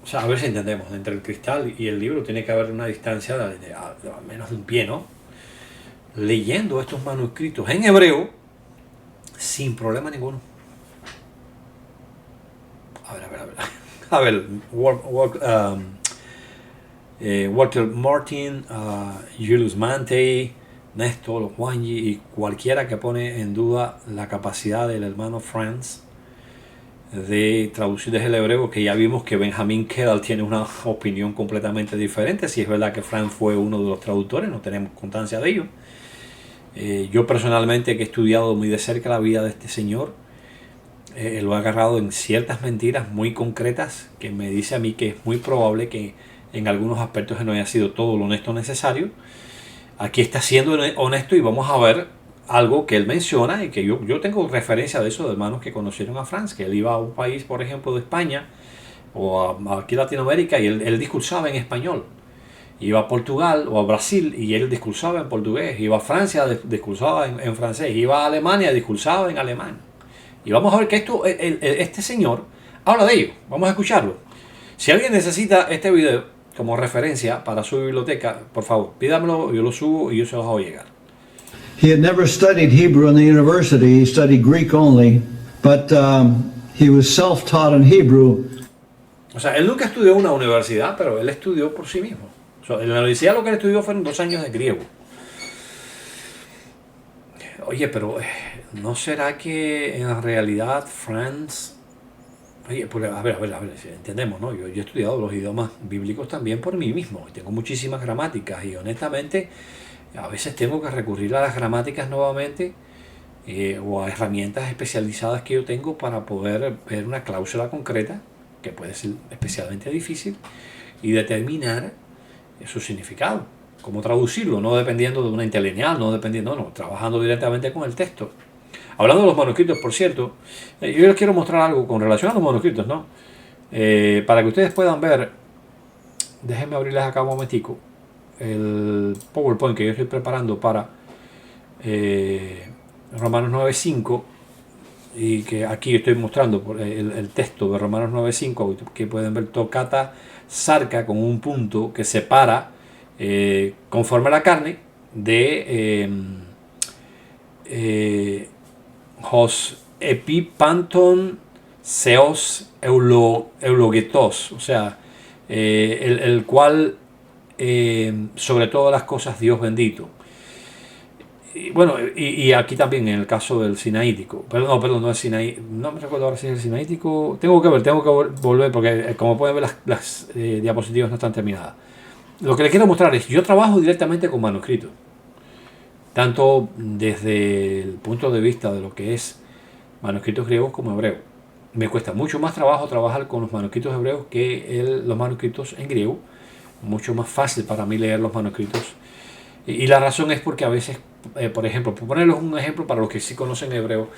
O sea, a ver si entendemos, entre el cristal y el libro tiene que haber una distancia de al menos de un pie, ¿no? Leyendo estos manuscritos en hebreo sin problema ninguno. A ver, Walter Martin, Julius Mantei, Néstor, Juanji y cualquiera que pone en duda la capacidad del hermano Franz de traducir desde el hebreo, que ya vimos que Benjamin Keddall tiene una opinión completamente diferente. Si es verdad que Franz fue uno de los traductores, no tenemos constancia de ello. Yo personalmente, que he estudiado muy de cerca la vida de este señor, lo he agarrado en ciertas mentiras muy concretas que me dice a mí que es muy probable que en algunos aspectos no haya sido todo lo honesto necesario. Aquí está siendo honesto y vamos a ver algo que él menciona y que yo tengo referencia de eso de hermanos que conocieron a Franz, que él iba a un país, por ejemplo, de España o aquí Latinoamérica, y él discursaba en español. Iba a Portugal o a Brasil y él discursaba en portugués. Iba a Francia, discursaba en francés. Iba a Alemania, discursaba en alemán. Y vamos a ver que este señor habla de ello. Vamos a escucharlo. Si alguien necesita este video como referencia para su biblioteca, por favor, pídamelo, yo lo subo y yo se los hago llegar. He had never studied Hebrew in the university. He studied Greek only, but he was self-taught in Hebrew. O sea, él nunca estudió en una universidad, pero él estudió por sí mismo. O sea, en la universidad lo que él estudió fueron 2 años de griego. Oye, pero ¿no será que en realidad Franz... Oye, pues, a ver, entendemos, ¿no? Yo he estudiado los idiomas bíblicos también por mí mismo. Tengo muchísimas gramáticas y honestamente a veces tengo que recurrir a las gramáticas nuevamente o a herramientas especializadas que yo tengo para poder ver una cláusula concreta, que puede ser especialmente difícil, y determinar su significado. Cómo traducirlo, no dependiendo de una interlineal, trabajando directamente con el texto. Hablando de los manuscritos, por cierto, yo les quiero mostrar algo con relación a los manuscritos, ¿no? Para que ustedes puedan ver, déjenme abrirles acá un momentico, el PowerPoint que yo estoy preparando para Romanos 9.5, y que aquí estoy mostrando el texto de Romanos 9.5, que pueden ver tocata sarca con un punto que separa conforme a la carne de Hos epipanton seos eulogetos, o sea, el cual sobre todas las cosas Dios bendito. Y bueno, y aquí también en el caso del sinaítico, perdón, no es sinaítico, no me recuerdo ahora si es el sinaítico, tengo que volver porque como pueden ver las diapositivas no están terminadas. Lo que les quiero mostrar es, yo trabajo directamente con manuscritos, tanto desde el punto de vista de lo que es manuscritos griegos como hebreos. Me cuesta mucho más trabajo trabajar con los manuscritos hebreos que los manuscritos en griego, mucho más fácil para mí leer los manuscritos. Y la razón es porque a veces, por ejemplo, por ponerles un ejemplo para los que sí conocen hebreo,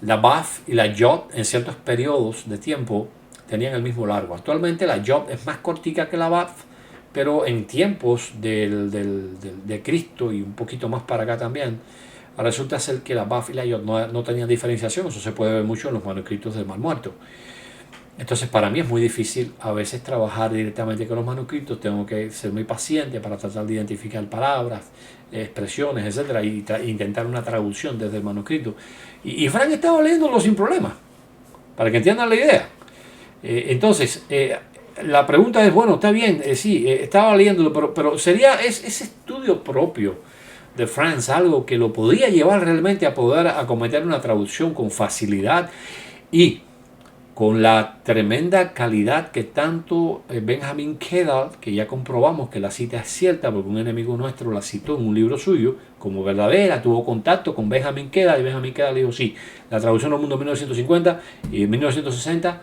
la Baf y la Yod en ciertos periodos de tiempo tenían el mismo largo. Actualmente la Yod es más cortica que la Baf, pero en tiempos de Cristo y un poquito más para acá también, resulta ser que la Baf y la Yod no tenían diferenciación. Eso se puede ver mucho en los manuscritos del Mar Muerto. Entonces para mí es muy difícil a veces trabajar directamente con los manuscritos. Tengo que ser muy paciente para tratar de identificar palabras, expresiones, etcétera, y intentar una traducción desde el manuscrito. Y Frank estaba leyéndolo sin problema, para que entiendan la idea. Entonces, la pregunta es, bueno, está bien, sí, estaba leyéndolo, pero ¿sería ese estudio propio de Franz algo que lo podía llevar realmente a poder acometer una traducción con facilidad y con la tremenda calidad que tanto Benjamin Kedal, que ya comprobamos que la cita es cierta porque un enemigo nuestro la citó en un libro suyo como verdadera, tuvo contacto con Benjamin Kedal y Benjamin Kedal dijo sí, la traducción al mundo 1950 y 1960,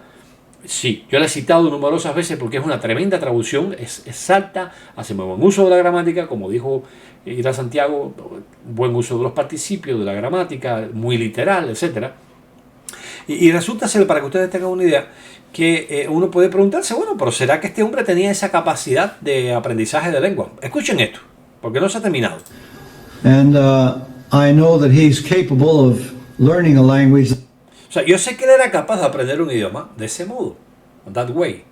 sí, yo la he citado numerosas veces porque es una tremenda traducción, es exacta, hace muy buen uso de la gramática, como dijo Ira Santiago, buen uso de los participios, de la gramática, muy literal, etcétera. Y resulta ser, para que ustedes tengan una idea, que uno puede preguntarse, bueno, pero ¿será que este hombre tenía esa capacidad de aprendizaje de lengua? Escuchen esto, porque no se ha terminado. And I know that he's capable of learning a language. O sea, yo sé que él era capaz de aprender un idioma de ese modo, that way.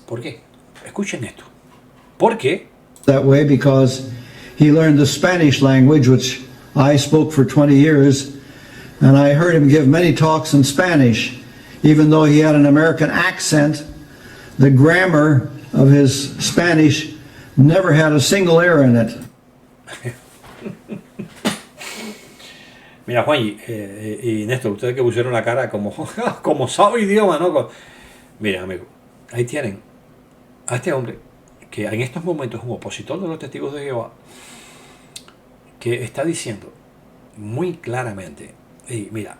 ¿Por qué? Escuchen esto. ¿Por qué? That way because he learned the Spanish language, which I spoke for 20 years. And I heard him give many talks in Spanish. Even though he had an American accent, the grammar of his Spanish never had a single error in it. Mira, Juan y Néstor, ustedes que pusieron la cara como sabe idioma, ¿no? Mira, amigo, ahí tienen a este hombre que en estos momentos es un opositor de los testigos de Jehová, que está diciendo muy claramente, hey, mira,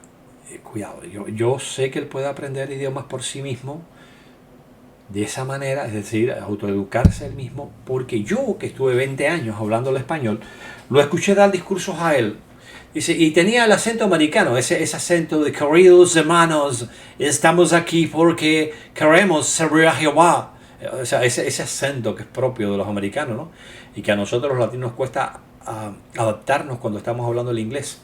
cuidado, yo sé que él puede aprender idiomas por sí mismo de esa manera, es decir, autoeducarse él mismo, porque yo que estuve 20 años hablando el español, lo escuché dar discursos a él, dice, y tenía el acento americano, ese acento de queridos hermanos, estamos aquí porque queremos servir a Jehová, O sea, ese acento que es propio de los americanos, ¿no? Y que a nosotros los latinos nos cuesta adaptarnos cuando estamos hablando el inglés.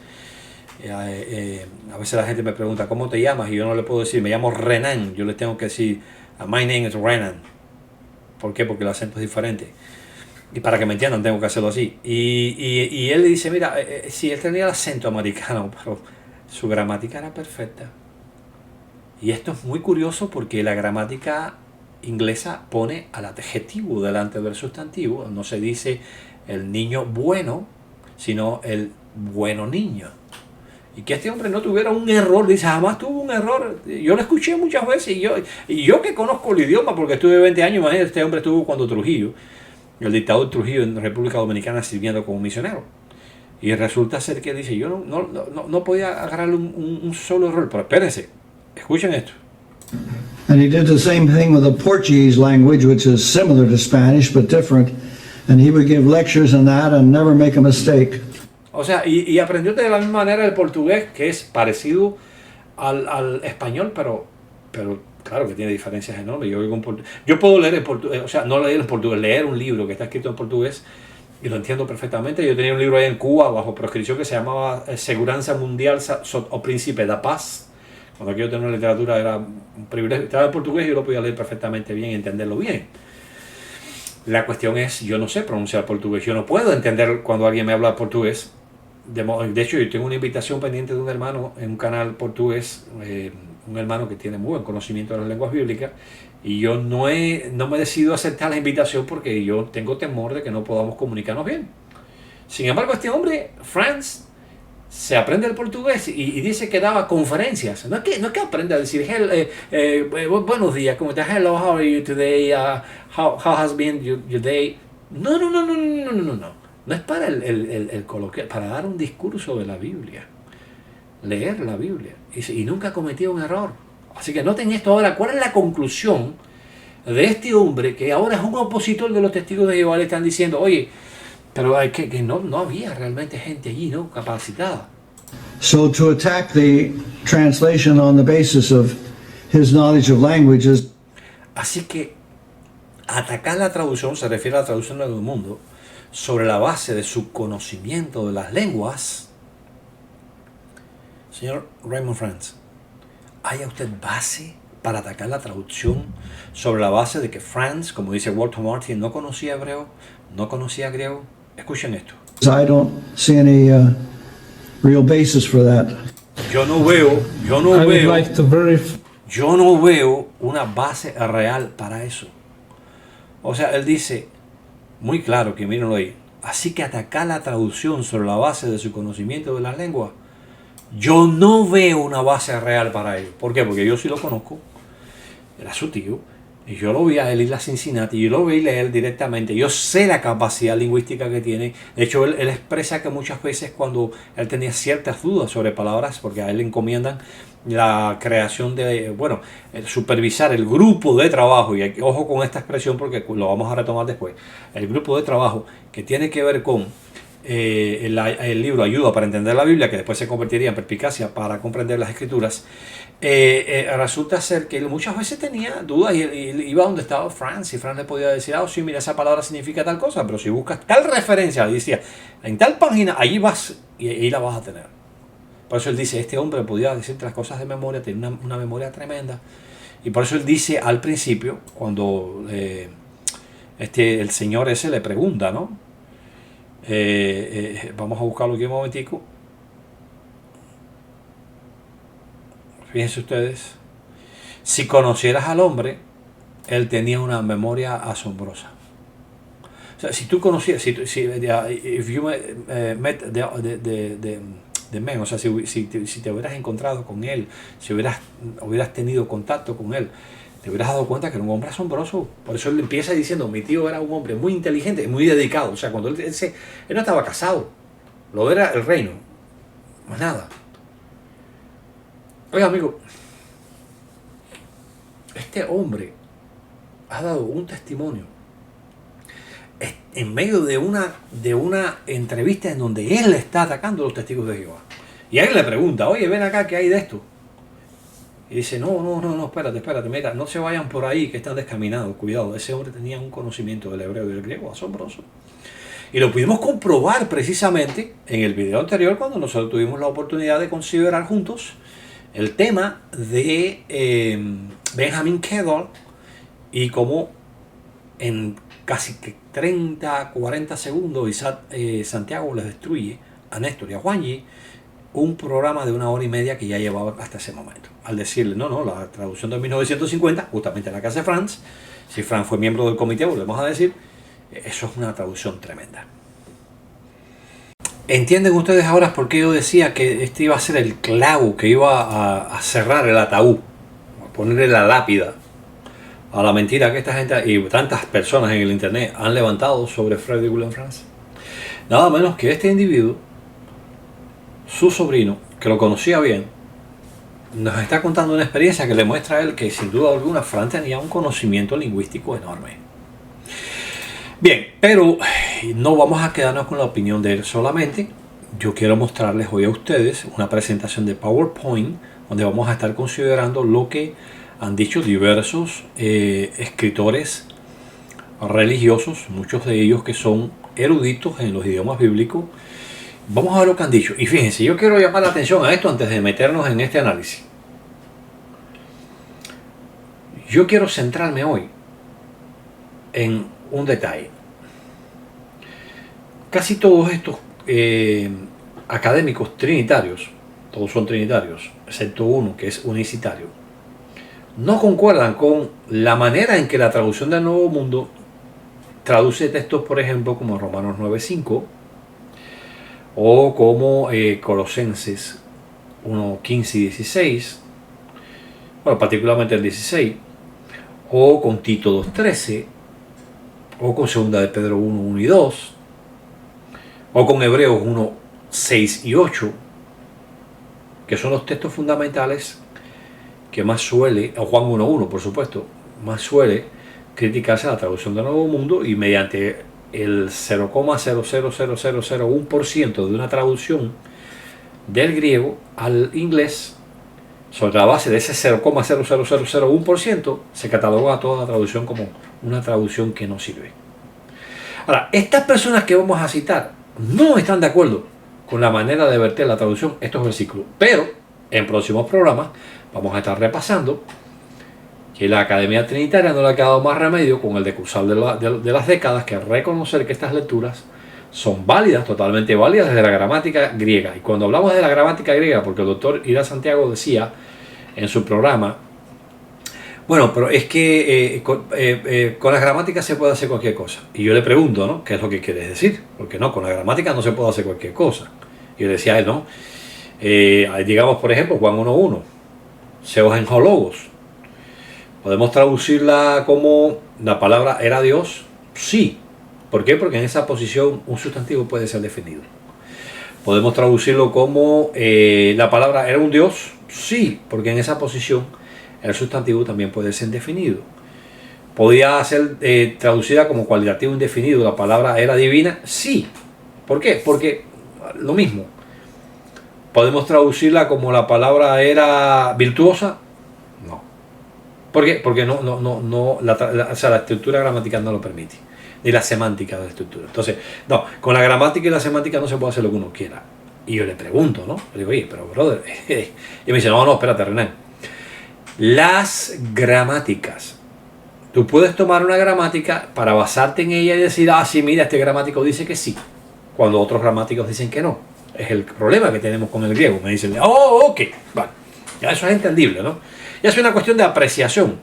A veces la gente me pregunta, ¿cómo te llamas? Y yo no le puedo decir, me llamo Renan. Yo le tengo que decir, my name is Renan. ¿Por qué? Porque el acento es diferente. Y para que me entiendan tengo que hacerlo así. Y él le dice, mira, sí, él tenía el acento americano, pero su gramática era perfecta. Y esto es muy curioso porque la gramática inglesa pone al adjetivo delante del sustantivo. No se dice el niño bueno, sino el bueno niño. Y que este hombre no tuviera un error, dice, jamás tuvo un error. Yo lo escuché muchas veces y yo que conozco el idioma porque estuve 20 años, imagínate, este hombre estuvo cuando Trujillo, el dictador Trujillo en República Dominicana sirviendo como misionero. Y resulta ser que dice, yo no podía agarrarle un solo error. Pero espérense, escuchen esto. And he did the same thing with the Portuguese language, which is similar to Spanish but different. And he would give lectures on that and never make a mistake. O sea, y aprendió de la misma manera el portugués, que es parecido al español, pero claro que tiene diferencias enormes. Yo puedo leer el portugués, o sea, no leer el portugués, leer un libro que está escrito en portugués y lo entiendo perfectamente. Yo tenía un libro ahí en Cuba bajo proscripción que se llamaba Segurança Mundial o Príncipe da Paz. Cuando yo tenía una literatura era un privilegio. Estaba en portugués y yo lo podía leer perfectamente bien y entenderlo bien. La cuestión es, yo no sé pronunciar portugués. Yo no puedo entender cuando alguien me habla portugués. De hecho, yo tengo una invitación pendiente de un hermano en un canal portugués, un hermano que tiene muy buen conocimiento de las lenguas bíblicas, y yo no me decido aceptar la invitación porque yo tengo temor de que no podamos comunicarnos bien. Sin embargo, este hombre, Franz, se aprende el portugués y dice que daba conferencias. No es que aprenda a decir buenos días, ¿cómo estás? Hello, how are you today? How has been your day? No. No es para el coloquial, para dar un discurso de la Biblia, leer la Biblia. Y nunca cometió un error. Así que noten esto ahora. ¿Cuál es la conclusión de este hombre que ahora es un opositor de los testigos de Jehová? Le están diciendo, oye, pero que no había realmente gente allí, ¿no? Capacitada. So to attack the translation on the basis of his knowledge of languages. Así que atacar la traducción se refiere a la traducción del mundo sobre la base de su conocimiento de las lenguas. Señor Raymond Franz, ¿haya usted base para atacar la traducción sobre la base de que Franz, como dice Walter Martin, no conocía hebreo, no conocía griego? Escuchen esto. I don't see any real basis for that. Yo no veo una base real para eso. O sea, él dice muy claro, que mírenlo ahí, así que atacar la traducción sobre la base de su conocimiento de las lenguas, yo no veo una base real para ello. ¿Por qué? Porque yo sí lo conozco, era su tío, y yo lo vi a él ir a Cincinnati, yo lo vi leer directamente, yo sé la capacidad lingüística que tiene. De hecho, él expresa que muchas veces cuando él tenía ciertas dudas sobre palabras, porque a él le encomiendan la creación de, supervisar el grupo de trabajo, y ojo con esta expresión porque lo vamos a retomar después, el grupo de trabajo que tiene que ver con el libro Ayuda para entender la Biblia, que después se convertiría en Perspicacia para comprender las Escrituras. Resulta ser que él muchas veces tenía dudas y iba donde estaba Franz, y Franz le podía decir, sí, mira, esa palabra significa tal cosa, pero si buscas tal referencia, le decía, en tal página, allí vas y ahí la vas a tener. Por eso él dice, este hombre podía decirte las cosas de memoria, tiene una memoria tremenda. Y por eso él dice al principio, cuando el señor ese le pregunta, ¿no? Vamos a buscarlo aquí un momentico. Fíjense ustedes, si conocieras al hombre, él tenía una memoria asombrosa. O sea, si tú conocieras, if you met the man, o sea, si te hubieras encontrado con él, si hubieras tenido contacto con él, te hubieras dado cuenta que era un hombre asombroso. Por eso él empieza diciendo, mi tío era un hombre muy inteligente, muy dedicado. O sea, cuando él no estaba casado, lo era el reino, más nada. Oiga, amigo, este hombre ha dado un testimonio en medio de una entrevista en donde él está atacando a los testigos de Jehová. Y a él le pregunta, oye, ven acá, ¿qué hay de esto? Y dice, no, espérate, mira, no se vayan por ahí que están descaminados, cuidado. Ese hombre tenía un conocimiento del hebreo y del griego asombroso. Y lo pudimos comprobar precisamente en el video anterior cuando nosotros tuvimos la oportunidad de considerar juntos el tema de Benjamin Kedor y cómo en casi que 30, 40 segundos Santiago les destruye a Néstor y a Juanji un programa de 1 hora y media que ya llevaba hasta ese momento. Al decirle, no, la traducción de 1950, justamente en la casa de Franz, si Franz fue miembro del comité, volvemos a decir, eso es una traducción tremenda. ¿Entienden ustedes ahora por qué yo decía que este iba a ser el clavo que iba a cerrar el ataúd, a ponerle la lápida a la mentira que esta gente y tantas personas en el internet han levantado sobre Frederick William Franz? Nada menos que este individuo, su sobrino, que lo conocía bien, nos está contando una experiencia que le muestra a él que sin duda alguna Franz tenía un conocimiento lingüístico enorme. Bien, pero no vamos a quedarnos con la opinión de él solamente. Yo quiero mostrarles hoy a ustedes una presentación de PowerPoint donde vamos a estar considerando lo que han dicho diversos escritores religiosos, muchos de ellos que son eruditos en los idiomas bíblicos. Vamos a ver lo que han dicho. Y fíjense, yo quiero llamar la atención a esto antes de meternos en este análisis. Yo quiero centrarme hoy en un detalle. Casi todos estos académicos trinitarios, todos son trinitarios, excepto uno que es unicitario, no concuerdan con la manera en que la traducción del Nuevo Mundo traduce textos, por ejemplo, como Romanos 9:5 o como Colosenses 1:15 y 16, bueno, particularmente el 16, o con Tito 2:13, o con 2 de Pedro 1:1 y 2, o con Hebreos 1:6 y 8, que son los textos fundamentales que más suele, o Juan 1:1 por supuesto, más suele criticarse la traducción del Nuevo Mundo, y mediante el 0,000001% de una traducción del griego al inglés, sobre la base de ese 0,00001%, se cataloga a toda la traducción como una traducción que no sirve. Ahora, estas personas que vamos a citar no están de acuerdo con la manera de verter la traducción estos versículos, pero en próximos programas vamos a estar repasando que la Academia Trinitaria no le ha quedado más remedio con el decursar de las décadas que reconocer que estas lecturas son válidas, totalmente válidas desde la gramática griega. Y cuando hablamos de la gramática griega, porque el doctor Ira Santiago decía en su programa, bueno, pero es que con la gramática se puede hacer cualquier cosa. Y yo le pregunto, ¿no? ¿Qué es lo que quieres decir? Porque no, con la gramática no se puede hacer cualquier cosa. Y yo le decía a él, ¿no? Digamos, por ejemplo, Juan 1:1, Seos en Logos. ¿Podemos traducirla como la palabra era Dios? Sí. ¿Por qué? Porque en esa posición un sustantivo puede ser definido. ¿Podemos traducirlo como la palabra era un Dios? Sí, porque en esa posición el sustantivo también puede ser definido. ¿Podría ser traducida como cualitativo indefinido la palabra era divina? Sí. ¿Por qué? Porque lo mismo. ¿Podemos traducirla como la palabra era virtuosa? No. ¿Por qué? Porque la estructura gramatical no lo permite. Ni la semántica de la estructura. Entonces, no, con la gramática y la semántica no se puede hacer lo que uno quiera. Y yo le pregunto, ¿no? Le digo, oye, pero brother. Y me dice, no, espérate, René. Las gramáticas. Tú puedes tomar una gramática para basarte en ella y decir, sí, mira, este gramático dice que sí, cuando otros gramáticos dicen que no. Es el problema que tenemos con el griego. Me dicen, ok, vale. Ya eso es entendible, ¿no? Ya es una cuestión de apreciación.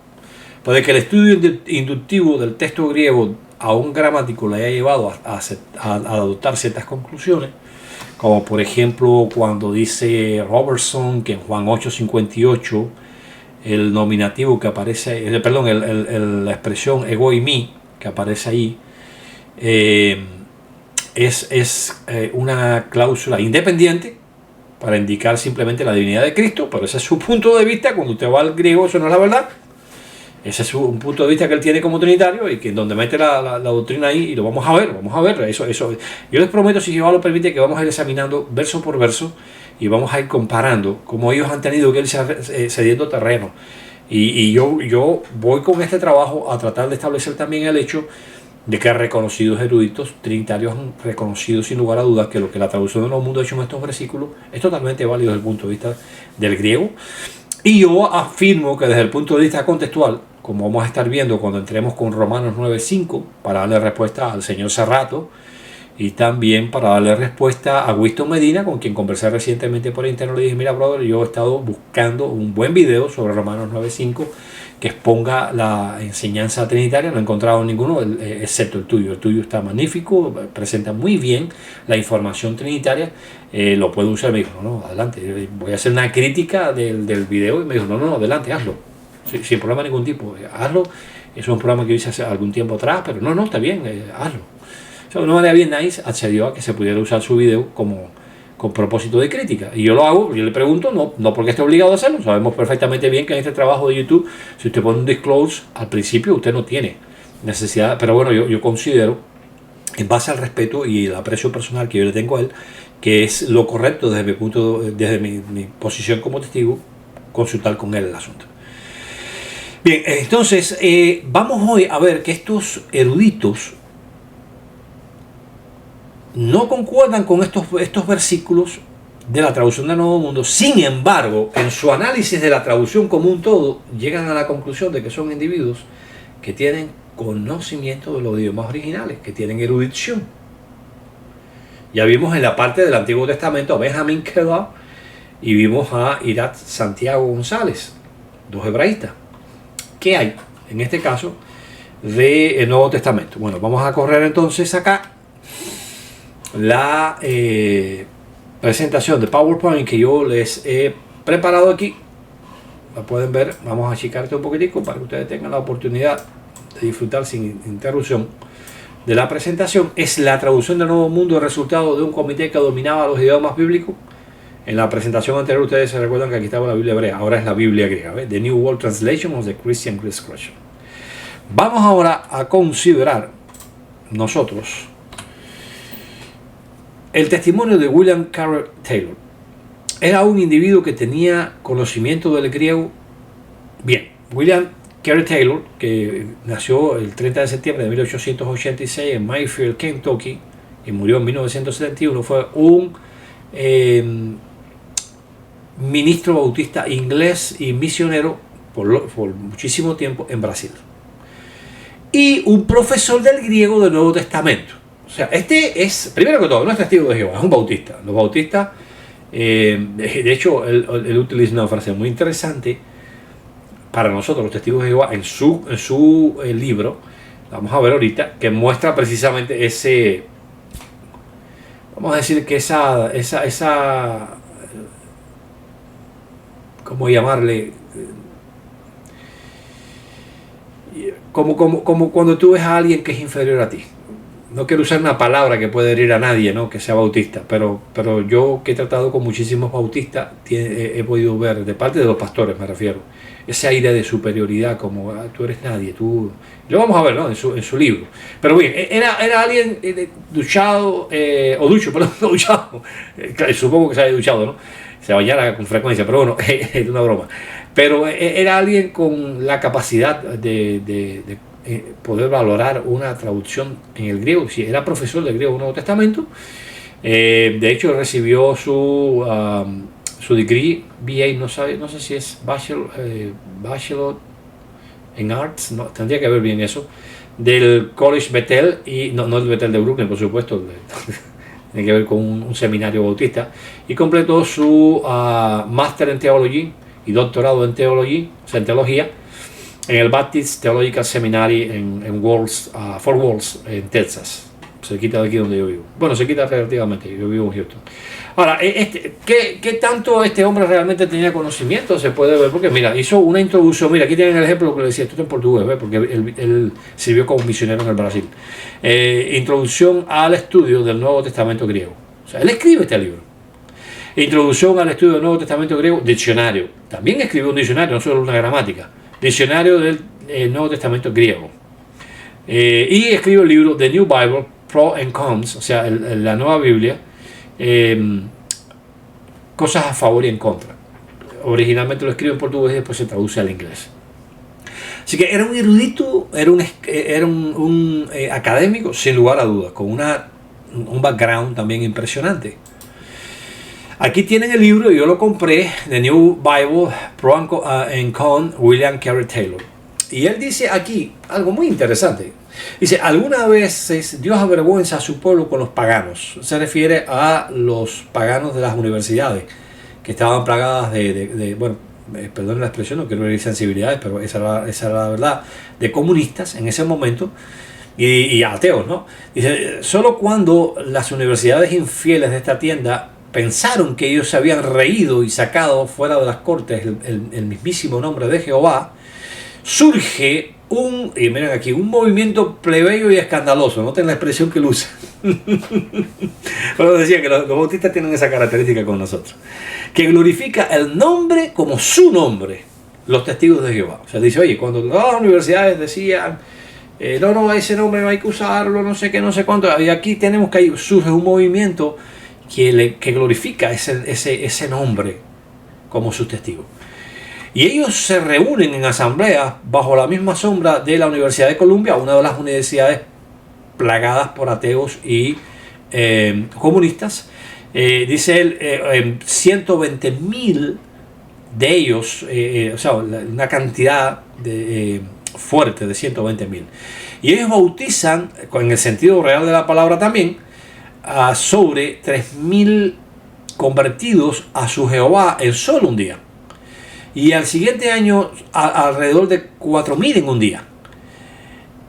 Puede que el estudio inductivo del texto griego a un gramático le haya llevado a adoptar ciertas conclusiones, como por ejemplo cuando dice Robertson que en Juan 8:58 el nominativo que aparece, la expresión ego y mí que aparece ahí es una cláusula independiente para indicar simplemente la divinidad de Cristo, pero ese es su punto de vista. Cuando usted va al griego, eso no es la verdad. Ese es un punto de vista que él tiene como trinitario y que donde mete la doctrina ahí, y lo vamos a ver eso. Yo les prometo, si Jehová lo permite, que vamos a ir examinando verso por verso y vamos a ir comparando cómo ellos han tenido que ir cediendo terreno. Y yo voy con este trabajo a tratar de establecer también el hecho de que reconocidos eruditos trinitarios han reconocido sin lugar a dudas que lo que la traducción de Nuevo Mundo ha hecho en estos versículos es totalmente válido desde el punto de vista del griego. Y yo afirmo que desde el punto de vista contextual, como vamos a estar viendo cuando entremos con Romanos 9:5, para darle respuesta al señor Serrato, y también para darle respuesta a Winston Medina, con quien conversé recientemente por interno. Le dije, mira brother, yo he estado buscando un buen video sobre Romanos 9:5 que exponga la enseñanza trinitaria, no he encontrado ninguno, excepto el tuyo. El tuyo está magnífico, presenta muy bien la información trinitaria, lo puedo usar. Me dijo, no, adelante, voy a hacer una crítica del video, y me dijo, no, adelante, hazlo, sin problema de ningún tipo, hazlo. Es un programa que yo hice hace algún tiempo atrás, pero no, está bien, hazlo. O sea, de una manera bien nice accedió a que se pudiera usar su video con propósito de crítica. Y yo lo hago, yo le pregunto, no porque esté obligado a hacerlo. Sabemos perfectamente bien que en este trabajo de YouTube, si usted pone un disclose al principio, usted no tiene necesidad. Pero bueno, yo considero, en base al respeto y el aprecio personal que yo le tengo a él, que es lo correcto desde mi posición como testigo, consultar con él el asunto. Bien, entonces, vamos hoy a ver que estos eruditos no concuerdan con estos versículos de la traducción del Nuevo Mundo. Sin embargo, en su análisis de la traducción como un todo, llegan a la conclusión de que son individuos que tienen conocimiento de los idiomas originales, que tienen erudición. Ya vimos en la parte del Antiguo Testamento a Benjamín Keller y vimos a Irat Santiago González, dos hebraístas. ¿Qué hay en este caso del Nuevo Testamento? Bueno, vamos a correr entonces acá la presentación de PowerPoint que yo les he preparado aquí. La pueden ver, vamos a achicarte un poquitico para que ustedes tengan la oportunidad de disfrutar sin interrupción de la presentación. Es la traducción del Nuevo Mundo, el resultado de un comité que dominaba los idiomas bíblicos. En la presentación anterior ustedes se recuerdan que aquí estaba la Biblia hebrea, ahora es la Biblia griega, ¿ves? The New World Translation of the Christian Greek Scripture. Vamos ahora a considerar nosotros el testimonio de William Carey Taylor. Era un individuo que tenía conocimiento del griego. Bien, William Carey Taylor, que nació el 30 de septiembre de 1886 en Mayfield, Kentucky, y murió en 1971, fue un ministro bautista inglés y misionero por muchísimo tiempo en Brasil. Y un profesor del griego del Nuevo Testamento. O sea, este es, primero que todo, no es testigo de Jehová, es un bautista. Los bautistas, de hecho, él utiliza una frase muy interesante para nosotros, los testigos de Jehová, en su libro, vamos a ver ahorita, que muestra precisamente ese, vamos a decir que esa ¿cómo llamarle? Como cuando tú ves a alguien que es inferior a ti. No quiero usar una palabra que puede herir a nadie, ¿no? Que sea bautista, pero yo que he tratado con muchísimos bautistas, he podido ver, de parte de los pastores me refiero, ese aire de superioridad, como tú eres nadie, tú... Lo vamos a ver, ¿no? En su libro. Pero bien, era alguien duchado, o ducho, perdón, no duchado, supongo que se haya duchado, ¿no? Se bañara con frecuencia, pero bueno, es una broma. Pero era alguien con la capacidad de poder valorar una traducción en el griego. Si era profesor de griego en el Nuevo Testamento, de hecho recibió su degree BA, no sé si es bachelor en arts, no, tendría que ver bien eso, del College Bethel, y no el Bethel de Brooklyn, por supuesto, tiene que ver con un seminario bautista, y completó su máster en teología y doctorado en teología, o sea, en teología, en el Baptist Theological Seminary en Fort Worth, en Texas, cerquita de aquí donde yo vivo. Bueno, cerquita relativamente, yo vivo en Houston. Ahora, ¿qué tanto este hombre realmente tenía conocimiento? Se puede ver, porque mira, hizo una introducción. Mira, aquí tienen el ejemplo que le decía, esto está en portugués, ¿ves? Porque él sirvió como misionero en el Brasil. Introducción al estudio del Nuevo Testamento griego. O sea, él escribe este libro. Introducción al estudio del Nuevo Testamento griego, diccionario. También escribió un diccionario, no solo una gramática. Diccionario del Nuevo Testamento griego. Y escribió el libro The New Bible, Pro and Cons, o sea, la nueva Biblia, cosas a favor y en contra. Originalmente lo escribe en portugués y después se traduce al inglés. Así que era un erudito, era un académico, sin lugar a dudas, con un background también impresionante. Aquí tienen el libro, yo lo compré, The New Bible, Pro and Con, William Carey Taylor. Y él dice aquí algo muy interesante. Dice, algunas veces Dios avergüenza a su pueblo con los paganos. Se refiere a los paganos de las universidades, que estaban plagadas perdón la expresión, no quiero herir sensibilidades, pero esa era la verdad, de comunistas en ese momento y ateos, ¿no? Dice, solo cuando las universidades infieles de esta tienda pensaron que ellos se habían reído y sacado fuera de las cortes el mismísimo nombre de Jehová, surge un movimiento plebeyo y escandaloso. Noten la expresión que él usa. Bueno, decía que los bautistas tienen esa característica con nosotros, que glorifica el nombre como su nombre, los testigos de Jehová. O sea, dice, oye, cuando las universidades decían no, ese nombre no hay que usarlo, no sé qué, no sé cuánto, y aquí tenemos que surge un movimiento que glorifica ese nombre como sus testigos. Y ellos se reúnen en asambleas bajo la misma sombra de la Universidad de Columbia, una de las universidades plagadas por ateos y comunistas. Dice él, 120,000 de ellos, o sea, una cantidad fuerte de 120,000. Y ellos bautizan, en el sentido real de la palabra también, a sobre 3,000 convertidos a su Jehová en solo un día. Y al siguiente año alrededor de 4,000 en un día.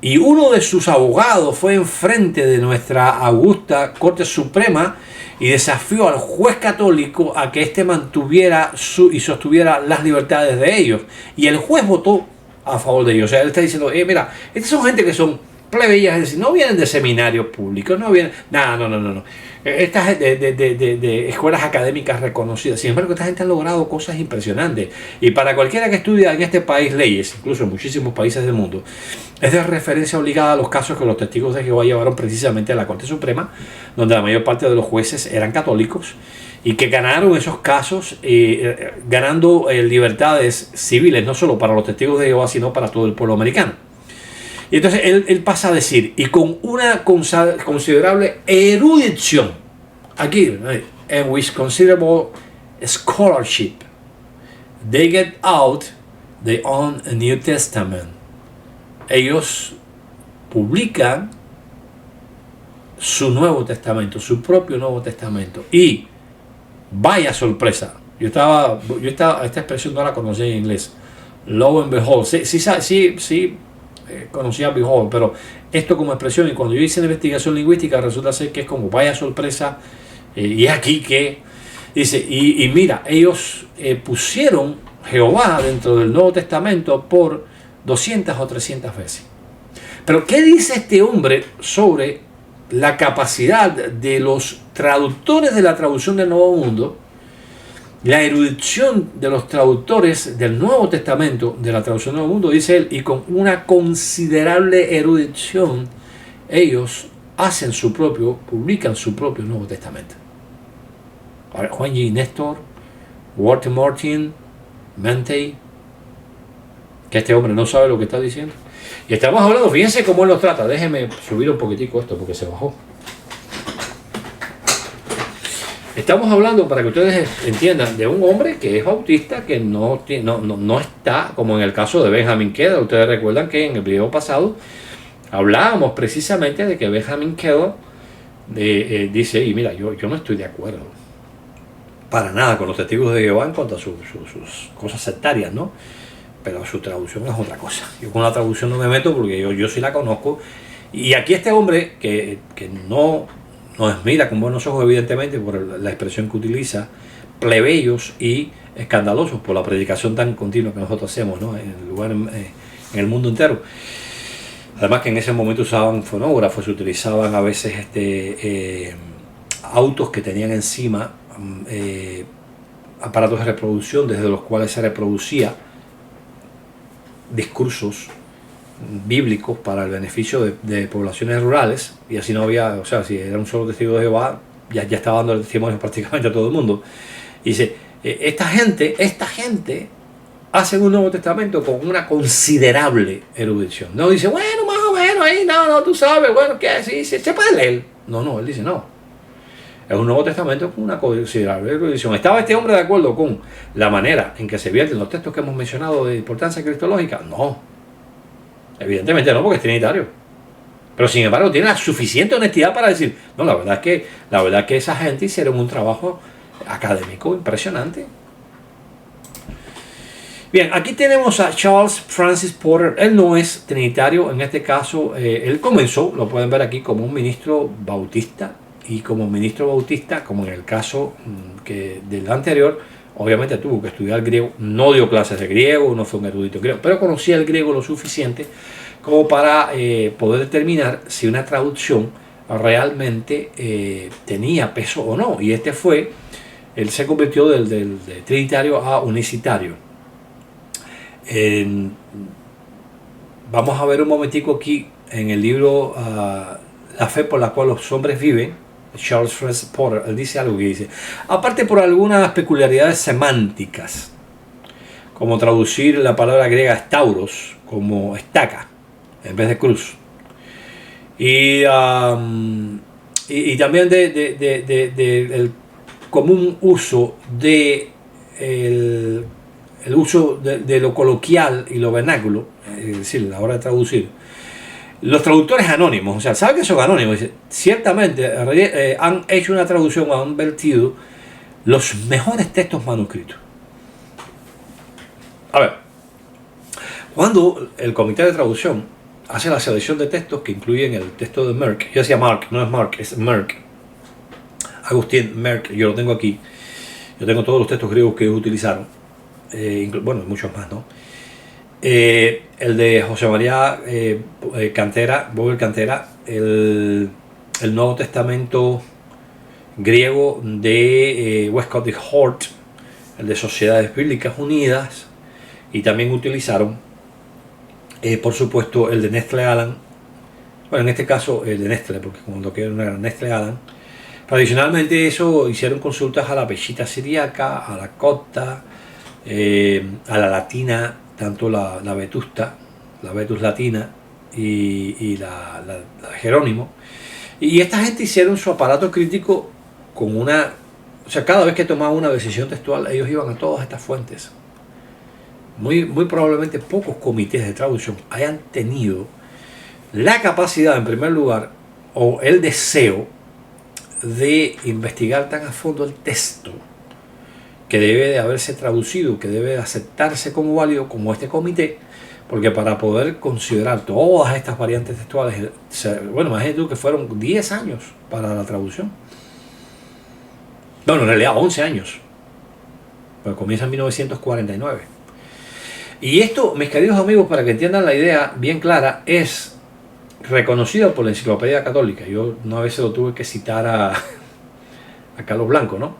Y uno de sus abogados fue enfrente de nuestra augusta Corte Suprema y desafió al juez católico a que éste mantuviera y sostuviera las libertades de ellos. Y el juez votó a favor de ellos. O sea, él está diciendo, mira, estas son gente que son plebeyas, es decir, no vienen de seminarios públicos, no vienen, no. Estas de escuelas académicas reconocidas. Sin embargo, esta gente ha logrado cosas impresionantes. Y para cualquiera que estudia en este país leyes, incluso en muchísimos países del mundo, es de referencia obligada a los casos que los testigos de Jehová llevaron precisamente a la Corte Suprema, donde la mayor parte de los jueces eran católicos y que ganaron esos casos, ganando libertades civiles, no solo para los testigos de Jehová, sino para todo el pueblo americano. Y entonces él pasa a decir, y con una considerable erudición, aquí, and with considerable scholarship, they get out their own New Testament. Ellos publican su Nuevo Testamento, su propio Nuevo Testamento. Y vaya sorpresa, yo estaba esta expresión no la conocía en inglés, lo and behold, sí conocía behold, pero esto como expresión, y cuando yo hice la investigación lingüística resulta ser que es como vaya sorpresa, y es aquí que dice, y mira, ellos pusieron Jehová dentro del Nuevo Testamento por 200 o 300 veces. Pero ¿qué dice este hombre sobre la capacidad de los traductores de la traducción del Nuevo Mundo, la erudición de los traductores del Nuevo Testamento, de la traducción del Nuevo Mundo? Dice él, y con una considerable erudición, ellos publican su propio Nuevo Testamento. Ahora, Juan G. Néstor, Walter Martin, Mantei, que este hombre no sabe lo que está diciendo. Y estamos hablando, fíjense cómo él lo trata. Déjenme subir un poquitico esto porque se bajó. Estamos hablando, para que ustedes entiendan, de un hombre que es bautista, que no está, como en el caso de Benjamin Keller. Ustedes recuerdan que en el video pasado hablábamos precisamente de que Benjamin Keller dice, y mira, yo no estoy de acuerdo para nada con los testigos de Jehová en cuanto a sus cosas sectarias, ¿no? Pero su traducción es otra cosa. Yo con la traducción no me meto porque yo sí la conozco. Y aquí este hombre que no nos mira con buenos ojos, evidentemente, por la expresión que utiliza, plebeyos y escandalosos por la predicación tan continua que nosotros hacemos, ¿no? En el mundo entero. Además que en ese momento usaban fonógrafos, se utilizaban a veces autos que tenían encima aparatos de reproducción desde los cuales se reproducía discursos bíblicos para el beneficio de poblaciones rurales, y así no había, o sea, si era un solo testigo de Jehová, ya estaba dando el testimonio prácticamente a todo el mundo. Dice, esta gente hace un Nuevo Testamento con una considerable erudición. No dice, bueno, más o menos ahí, no, tú sabes, bueno, ¿qué? Sí, se puede leer. No, él dice, no. Es un Nuevo Testamento con una considerable erudición. ¿Estaba este hombre de acuerdo con la manera en que se vierten los textos que hemos mencionado de importancia cristológica? No. Evidentemente no, porque es trinitario. Pero sin embargo tiene la suficiente honestidad para decir, no, la verdad es que esa gente hicieron un trabajo académico impresionante. Bien, aquí tenemos a Charles Francis Porter. Él no es trinitario, en este caso, él comenzó, lo pueden ver aquí, como un ministro bautista, y como ministro bautista, como en el caso del anterior, obviamente tuvo que estudiar griego, no dio clases de griego, no fue un erudito griego, pero conocía el griego lo suficiente como para poder determinar si una traducción realmente tenía peso o no. Y él se convirtió de trinitario a unicitario. Vamos a ver un momentico aquí en el libro La fe por la cual los hombres viven, Charles Francis Porter. Él dice algo que dice, aparte por algunas peculiaridades semánticas, como traducir la palabra griega stauros como estaca en vez de cruz, y también del común uso el uso de lo coloquial y lo vernáculo, es decir, a la hora de traducir. Los traductores anónimos, o sea, ¿saben que son anónimos? Ciertamente han hecho una traducción, han vertido los mejores textos manuscritos. A ver, cuando el comité de traducción hace la selección de textos que incluyen el texto de Merck, yo decía Mark, no es Mark, es Merck, Agustín Merck, yo lo tengo aquí, yo tengo todos los textos griegos que ellos utilizaron, bueno, muchos más, ¿no? El de José María Cantera, Bober Cantera, el Nuevo Testamento griego de Westcott y Hort, el de Sociedades Bíblicas Unidas, y también utilizaron, por supuesto, el de Nestle Aland, bueno, en este caso el de Nestle, porque como lo que era Nestle Aland. Tradicionalmente eso hicieron consultas a la Peshitta siríaca, a la copta, a la latina, tanto la vetusta, la vetus latina y la Jerónimo. Y esta gente hicieron su aparato crítico con una... O sea, cada vez que tomaban una decisión textual, ellos iban a todas estas fuentes. Muy probablemente pocos comités de traducción hayan tenido la capacidad, en primer lugar, o el deseo de investigar tan a fondo el texto que debe de haberse traducido, que debe de aceptarse como válido, como este comité, porque para poder considerar todas estas variantes textuales, bueno, imagínate tú que fueron 10 años para la traducción. Bueno, en realidad 11 años, pero comienza en 1949. Y esto, mis queridos amigos, para que entiendan la idea bien clara, es reconocido por la Enciclopedia Católica. Yo una vez se lo tuve que citar a Carlos Blanco, ¿no?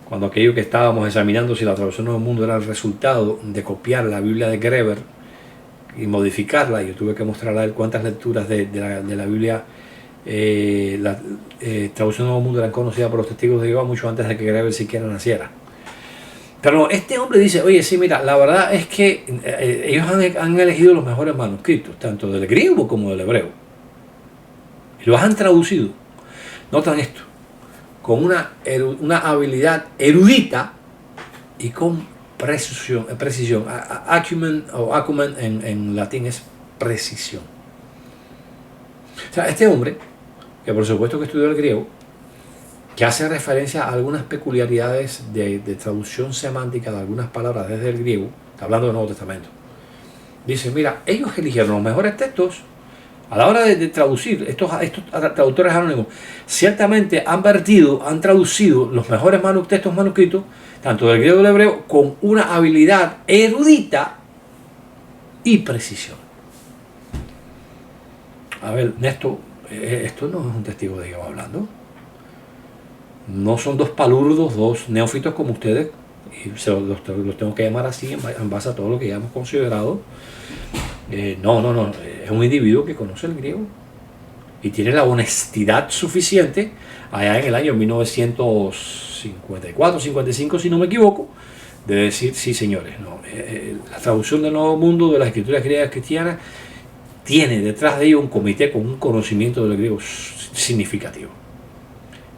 Cuando aquello que estábamos examinando si la traducción Nuevo Mundo era el resultado de copiar la Biblia de Greber y modificarla, yo tuve que mostrarle a él cuántas lecturas de la Biblia, la traducción Nuevo Mundo eran conocidas por los testigos de Jehová mucho antes de que Greber siquiera naciera. Pero este hombre dice, oye, sí, mira, la verdad es que ellos han elegido los mejores manuscritos, tanto del griego como del hebreo, y los han traducido. Notan esto, con una habilidad erudita y con precisión. Acumen en latín es precisión. O sea, este hombre, que por supuesto que estudió el griego, que hace referencia a algunas peculiaridades de traducción semántica de algunas palabras desde el griego, está hablando del Nuevo Testamento, dice, mira, ellos eligieron los mejores textos a la hora de traducir. Estos traductores anónimos ciertamente han traducido los mejores textos manuscritos, tanto del griego como del hebreo, con una habilidad erudita y precisión. A ver, Néstor, esto no es un testigo de Jehová hablando. No son dos palurdos, dos neófitos como ustedes, y los tengo que llamar así en base a todo lo que ya hemos considerado. No, es un individuo que conoce el griego y tiene la honestidad suficiente allá en el año 1954-55, si no me equivoco, de decir, sí señores, no, la traducción del Nuevo Mundo de las escrituras griegas cristianas tiene detrás de ello un comité con un conocimiento del griego significativo.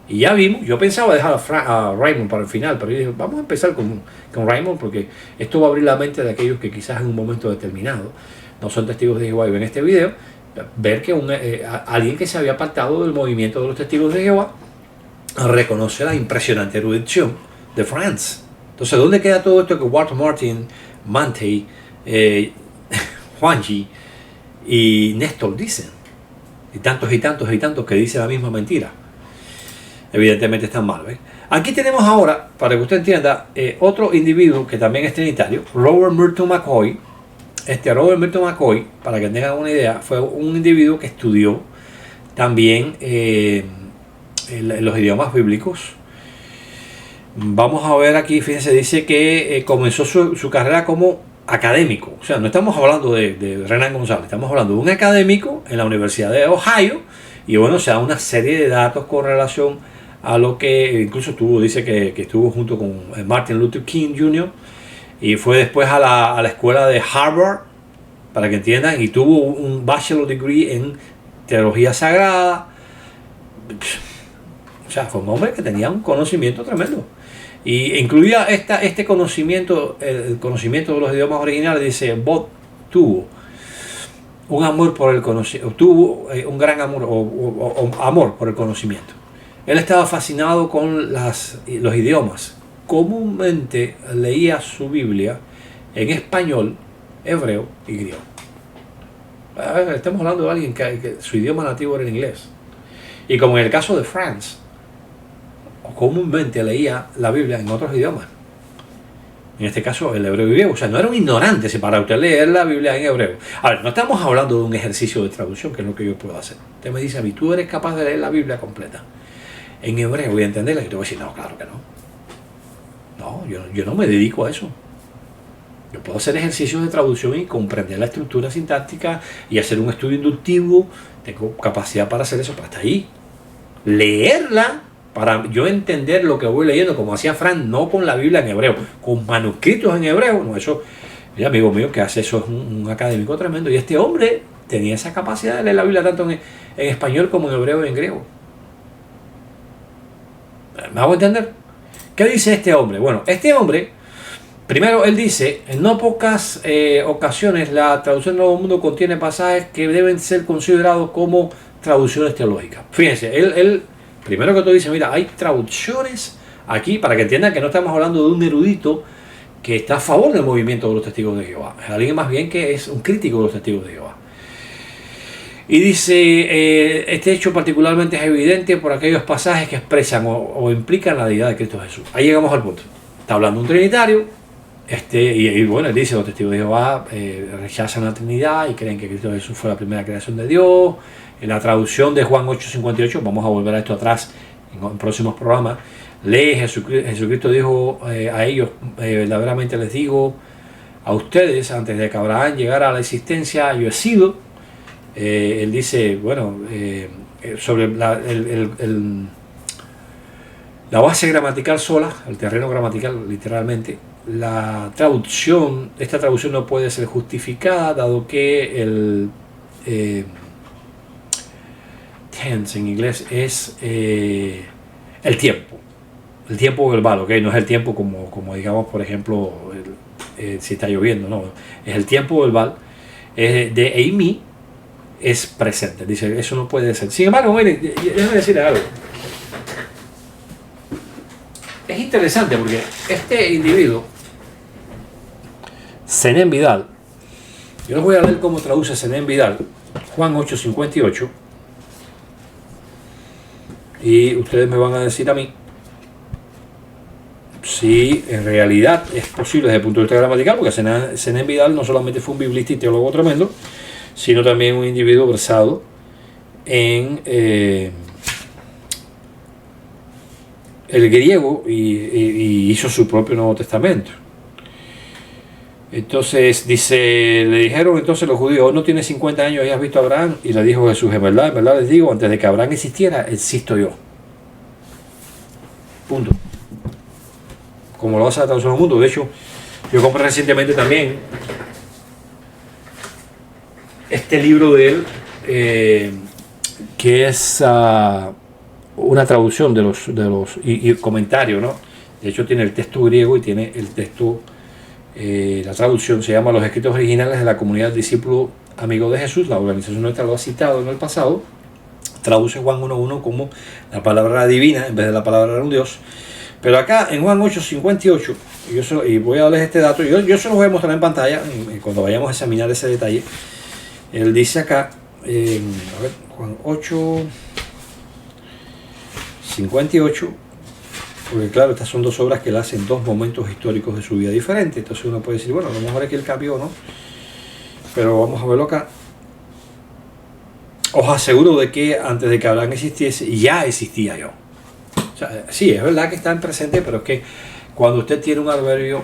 Y ya vimos, yo pensaba dejar a Raymond para el final, pero yo dije, vamos a empezar con Raymond, porque esto va a abrir la mente de aquellos que quizás en un momento determinado no son testigos de Jehová y ven este video, ver que alguien que se había apartado del movimiento de los testigos de Jehová reconoce la impresionante erudición de Franz. Entonces, ¿dónde queda todo esto que Walter Martin, Mantei, Juanji y Néstor dicen? Y tantos que dicen la misma mentira. Evidentemente están mal, ¿ves? Aquí tenemos ahora, para que usted entienda, otro individuo que también es trinitario, Robert Merton McCoy. Robert Merton McCoy, para que tengan una idea, fue un individuo que estudió también los idiomas bíblicos. Vamos a ver aquí, fíjense, dice que comenzó su carrera como académico. O sea, no estamos hablando de Renan González, estamos hablando de un académico en la Universidad de Ohio. Y bueno, se da una serie de datos con relación a lo que incluso dice que estuvo junto con Martin Luther King Jr. y fue después a la escuela de Harvard, para que entiendan, y tuvo un bachelor degree en teología sagrada. O sea, fue un hombre que tenía un conocimiento tremendo. Y incluía este conocimiento, el conocimiento de los idiomas originales. Dice, Bob tuvo un amor por el conocimiento, tuvo un gran amor o amor por el conocimiento. Él estaba fascinado con los idiomas. Comúnmente leía su Biblia en español, hebreo y griego. Estamos hablando de alguien que su idioma nativo era el inglés. Y como en el caso de Franz, comúnmente leía la Biblia en otros idiomas. En este caso el hebreo y griego. O sea, no era un ignorante si para usted leer la Biblia en hebreo. A ver, no estamos hablando de un ejercicio de traducción, que es lo que yo puedo hacer. Usted me dice a mí, ¿tú eres capaz de leer la Biblia completa en hebreo y entenderla? Y te voy a decir, no, claro que no. No, yo no me dedico a eso. Yo puedo hacer ejercicios de traducción y comprender la estructura sintáctica y hacer un estudio inductivo. Tengo capacidad para hacer eso, pero hasta ahí. Leerla para yo entender lo que voy leyendo, como hacía Franz, no con la Biblia en hebreo, con manuscritos en hebreo. No, eso, mira, amigo mío, que hace eso es un académico tremendo. Y este hombre tenía esa capacidad de leer la Biblia tanto en español como en hebreo y en griego. ¿Me hago entender? ¿Qué dice este hombre? Bueno, este hombre, primero él dice, en no pocas ocasiones la traducción del Nuevo Mundo contiene pasajes que deben ser considerados como traducciones teológicas. Fíjense, él primero que todo dice, mira, hay traducciones aquí, para que entiendan que no estamos hablando de un erudito que está a favor del movimiento de los testigos de Jehová. Es alguien más bien que es un crítico de los testigos de Jehová. Y dice, este hecho particularmente es evidente por aquellos pasajes que expresan o implican la deidad de Cristo Jesús. Ahí llegamos al punto. Está hablando un trinitario, y bueno, él dice, los testigos de Jehová rechazan la Trinidad y creen que Cristo Jesús fue la primera creación de Dios. En la traducción de Juan 8:58, vamos a volver a esto atrás en próximos programas, lee Jesucristo dijo a ellos, verdaderamente les digo a ustedes, antes de que Abraham llegara a la existencia, yo he sido. Él dice, bueno, sobre la base gramatical sola, el terreno gramatical literalmente, esta traducción no puede ser justificada, dado que el tense en inglés es el tiempo verbal, ¿ok? No es el tiempo como digamos, por ejemplo, si está lloviendo, no, es el tiempo verbal de Amy, es presente. Dice, eso no puede ser. Sin embargo, miren, déjame decir algo. Es interesante porque este individuo, Zenén Vidal, yo les voy a leer cómo traduce Zenén Vidal, Juan 8:58, y ustedes me van a decir a mí si en realidad es posible desde el punto de vista gramatical, porque Zenén Vidal no solamente fue un biblista y teólogo tremendo, sino también un individuo versado en el griego y hizo su propio Nuevo Testamento. Entonces dice, le dijeron entonces los judíos, ¿no tienes 50 años y has visto a Abraham? Y le dijo Jesús, en verdad les digo, antes de que Abraham existiera, existo yo. Punto. Como lo hace la traducción del mundo. De hecho, yo compré recientemente también este libro de él, que es una traducción de los y comentario, ¿no? De hecho tiene el texto griego y tiene el texto, la traducción se llama Los Escritos Originales de la Comunidad Discípulo Amigo de Jesús. La organización nuestra lo ha citado en el pasado. Traduce Juan 1.1 como la palabra divina en vez de la palabra de un Dios. Pero acá en Juan 8.58, y voy a darles este dato, yo se los voy a mostrar en pantalla cuando vayamos a examinar ese detalle. Él dice acá, a ver, Juan 8.58, porque claro, estas son dos obras que él hace en dos momentos históricos de su vida diferentes. Entonces uno puede decir, bueno, a lo mejor es que él cambió, ¿no? Pero vamos a verlo acá. Os aseguro de que antes de que Abraham existiese, ya existía yo. O sea, sí, es verdad que está en presente, pero es que cuando usted tiene un adverbio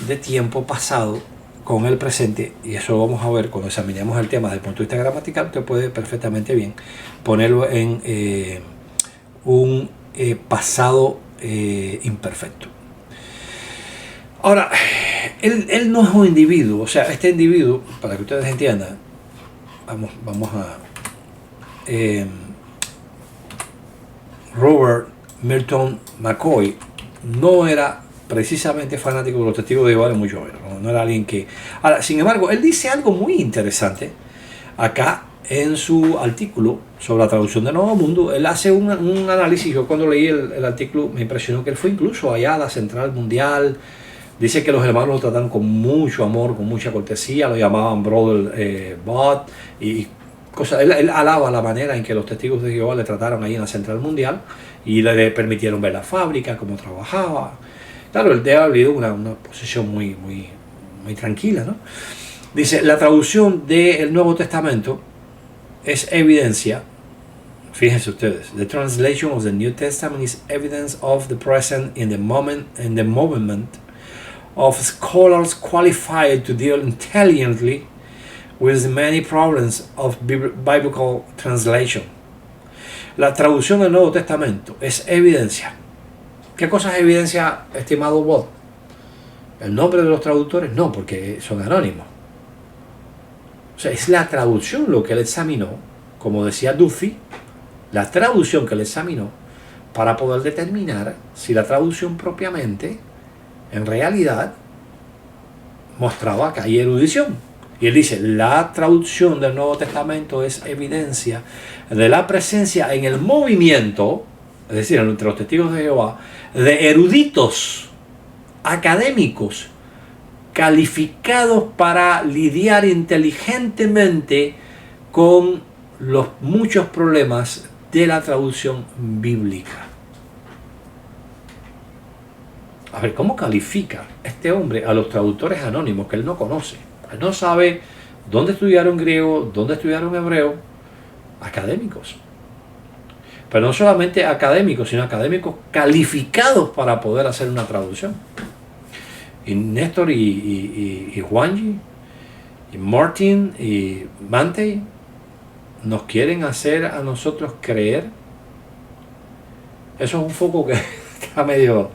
de tiempo pasado con el presente, y eso lo vamos a ver cuando examinemos el tema desde el punto de vista gramatical, usted puede perfectamente bien ponerlo en un pasado imperfecto. Ahora, él no es un individuo, o sea, este individuo, para que ustedes entiendan, vamos a... Robert Milton McCoy no era precisamente fanático de los testigos de Jehová, mucho menos, no era alguien que... Ahora, sin embargo, él dice algo muy interesante acá en su artículo sobre la traducción de Nuevo Mundo. Él hace un análisis. Yo cuando leí el artículo me impresionó que él fue incluso allá a la Central Mundial. Dice que los hermanos lo trataron con mucho amor, con mucha cortesía, lo llamaban Brother Bot y cosas. Él alaba la manera en que los testigos de Jehová le trataron ahí en la Central Mundial y le permitieron ver la fábrica, cómo trabajaba. Claro, él debe haber vivido una posición muy tranquila, ¿no? Dice, la traducción del Nuevo Testamento es evidencia, fíjense ustedes, the translation of the New Testament is evidence of the present in the movement of scholars qualified to deal intelligently with the many problems of biblical translation. La traducción del Nuevo Testamento es evidencia. ¿Qué cosa es evidencia, estimado Bob? ¿El nombre de los traductores? No, porque son anónimos. O sea, es la traducción lo que él examinó, como decía Duffy, la traducción que él examinó para poder determinar si la traducción propiamente, en realidad, mostraba que hay erudición. Y él dice, la traducción del Nuevo Testamento es evidencia de la presencia en el movimiento, es decir, entre los testigos de Jehová, de eruditos, académicos, calificados para lidiar inteligentemente con los muchos problemas de la traducción bíblica. A ver, ¿cómo califica este hombre a los traductores anónimos que él no conoce? Él no sabe dónde estudiaron griego, dónde estudiaron hebreo. Académicos. Pero no solamente académicos, sino académicos calificados para poder hacer una traducción. Y Néstor y Juanji y Martin y Mante nos quieren hacer a nosotros creer. Eso es un foco que está medio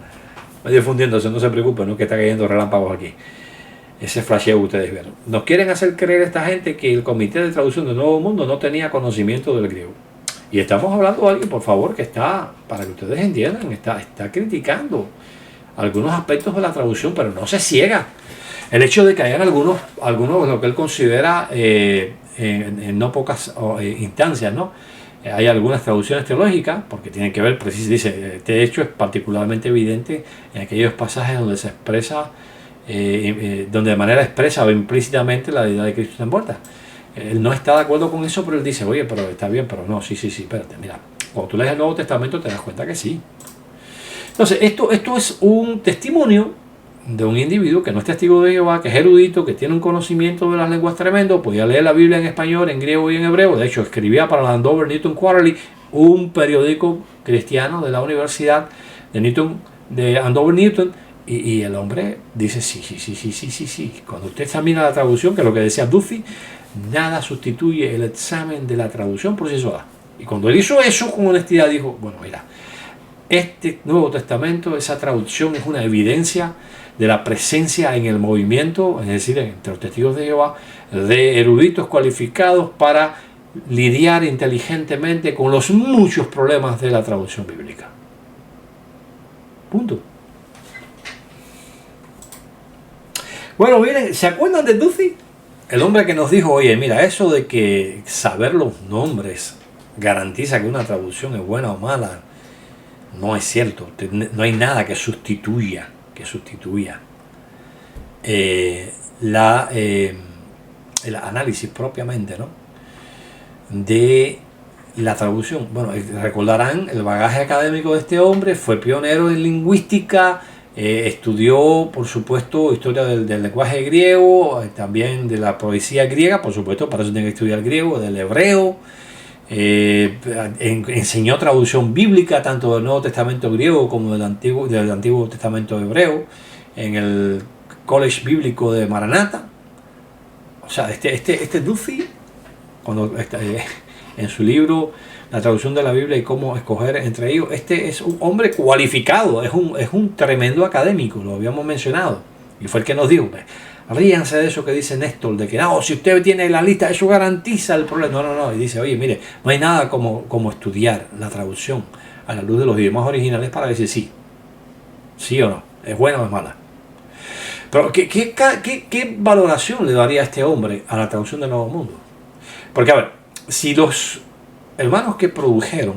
fundiéndose, no se preocupen, no que está cayendo relámpagos aquí. Ese flasheo que ustedes vieron. Nos quieren hacer creer esta gente que el Comité de Traducción del Nuevo Mundo no tenía conocimiento del griego. Y estamos hablando de alguien, por favor, que está, para que ustedes entiendan, está criticando algunos aspectos de la traducción, pero no se ciega. El hecho de que hayan algunos de lo que él considera en no pocas instancias, ¿no? Hay algunas traducciones teológicas, porque tienen que ver, dice, este hecho es particularmente evidente en aquellos pasajes donde se expresa, donde de manera expresa o implícitamente la deidad de Cristo está envuelta. Él no está de acuerdo con eso, pero él dice, oye, pero está bien, pero no, sí, espérate, mira, cuando tú lees el Nuevo Testamento te das cuenta que sí. Entonces, esto es un testimonio de un individuo que no es testigo de Jehová, que es erudito, que tiene un conocimiento de las lenguas tremendo, podía leer la Biblia en español, en griego y en hebreo. De hecho, escribía para la Andover Newton Quarterly, un periódico cristiano de la Universidad de Andover Newton, Y el hombre dice sí. Cuando usted examina la traducción, que es lo que decía Duffy, nada sustituye el examen de la traducción por sí sola. Y cuando él hizo eso con honestidad, dijo, bueno, mira, este Nuevo Testamento, esa traducción es una evidencia de la presencia en el movimiento, es decir, entre los testigos de Jehová, de eruditos cualificados para lidiar inteligentemente con los muchos problemas de la traducción bíblica. Punto. Bueno, miren, ¿se acuerdan de Duffy? El hombre que nos dijo, oye, mira, eso de que saber los nombres garantiza que una traducción es buena o mala, no es cierto. No hay nada que sustituya el análisis propiamente, ¿no?, de la traducción. Bueno, recordarán el bagaje académico de este hombre, fue pionero en lingüística, estudió, por supuesto, historia del lenguaje griego, también de la poesía griega, por supuesto, para eso tiene que estudiar griego, del hebreo, enseñó traducción bíblica tanto del Nuevo Testamento griego como del Antiguo Testamento hebreo en el College Bíblico de Maranatha. O sea, este Duffy, cuando en su libro La traducción de la Biblia y cómo escoger entre ellos, este es un hombre cualificado, es un tremendo académico, lo habíamos mencionado, y fue el que nos dijo, ríanse de eso que dice Néstor, de que no, si usted tiene la lista, eso garantiza el problema. No, y dice, oye, mire, no hay nada como estudiar la traducción a la luz de los idiomas originales para decir sí o no, es buena o es mala. Pero ¿qué valoración le daría a este hombre a la traducción del Nuevo Mundo? Porque, a ver, si los hermanos que produjeron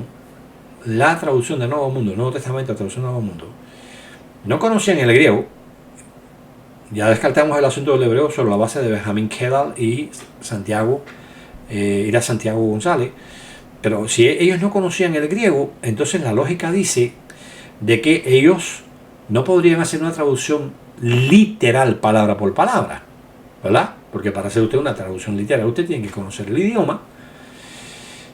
la traducción del Nuevo Mundo, el Nuevo Testamento, la traducción del Nuevo Mundo, no conocían el griego, ya descartamos el asunto del hebreo sobre la base de Benjamin Kedal y Santiago González, pero si ellos no conocían el griego, entonces la lógica dice de que ellos no podrían hacer una traducción literal, palabra por palabra, ¿verdad? Porque para hacer usted una traducción literal, usted tiene que conocer el idioma.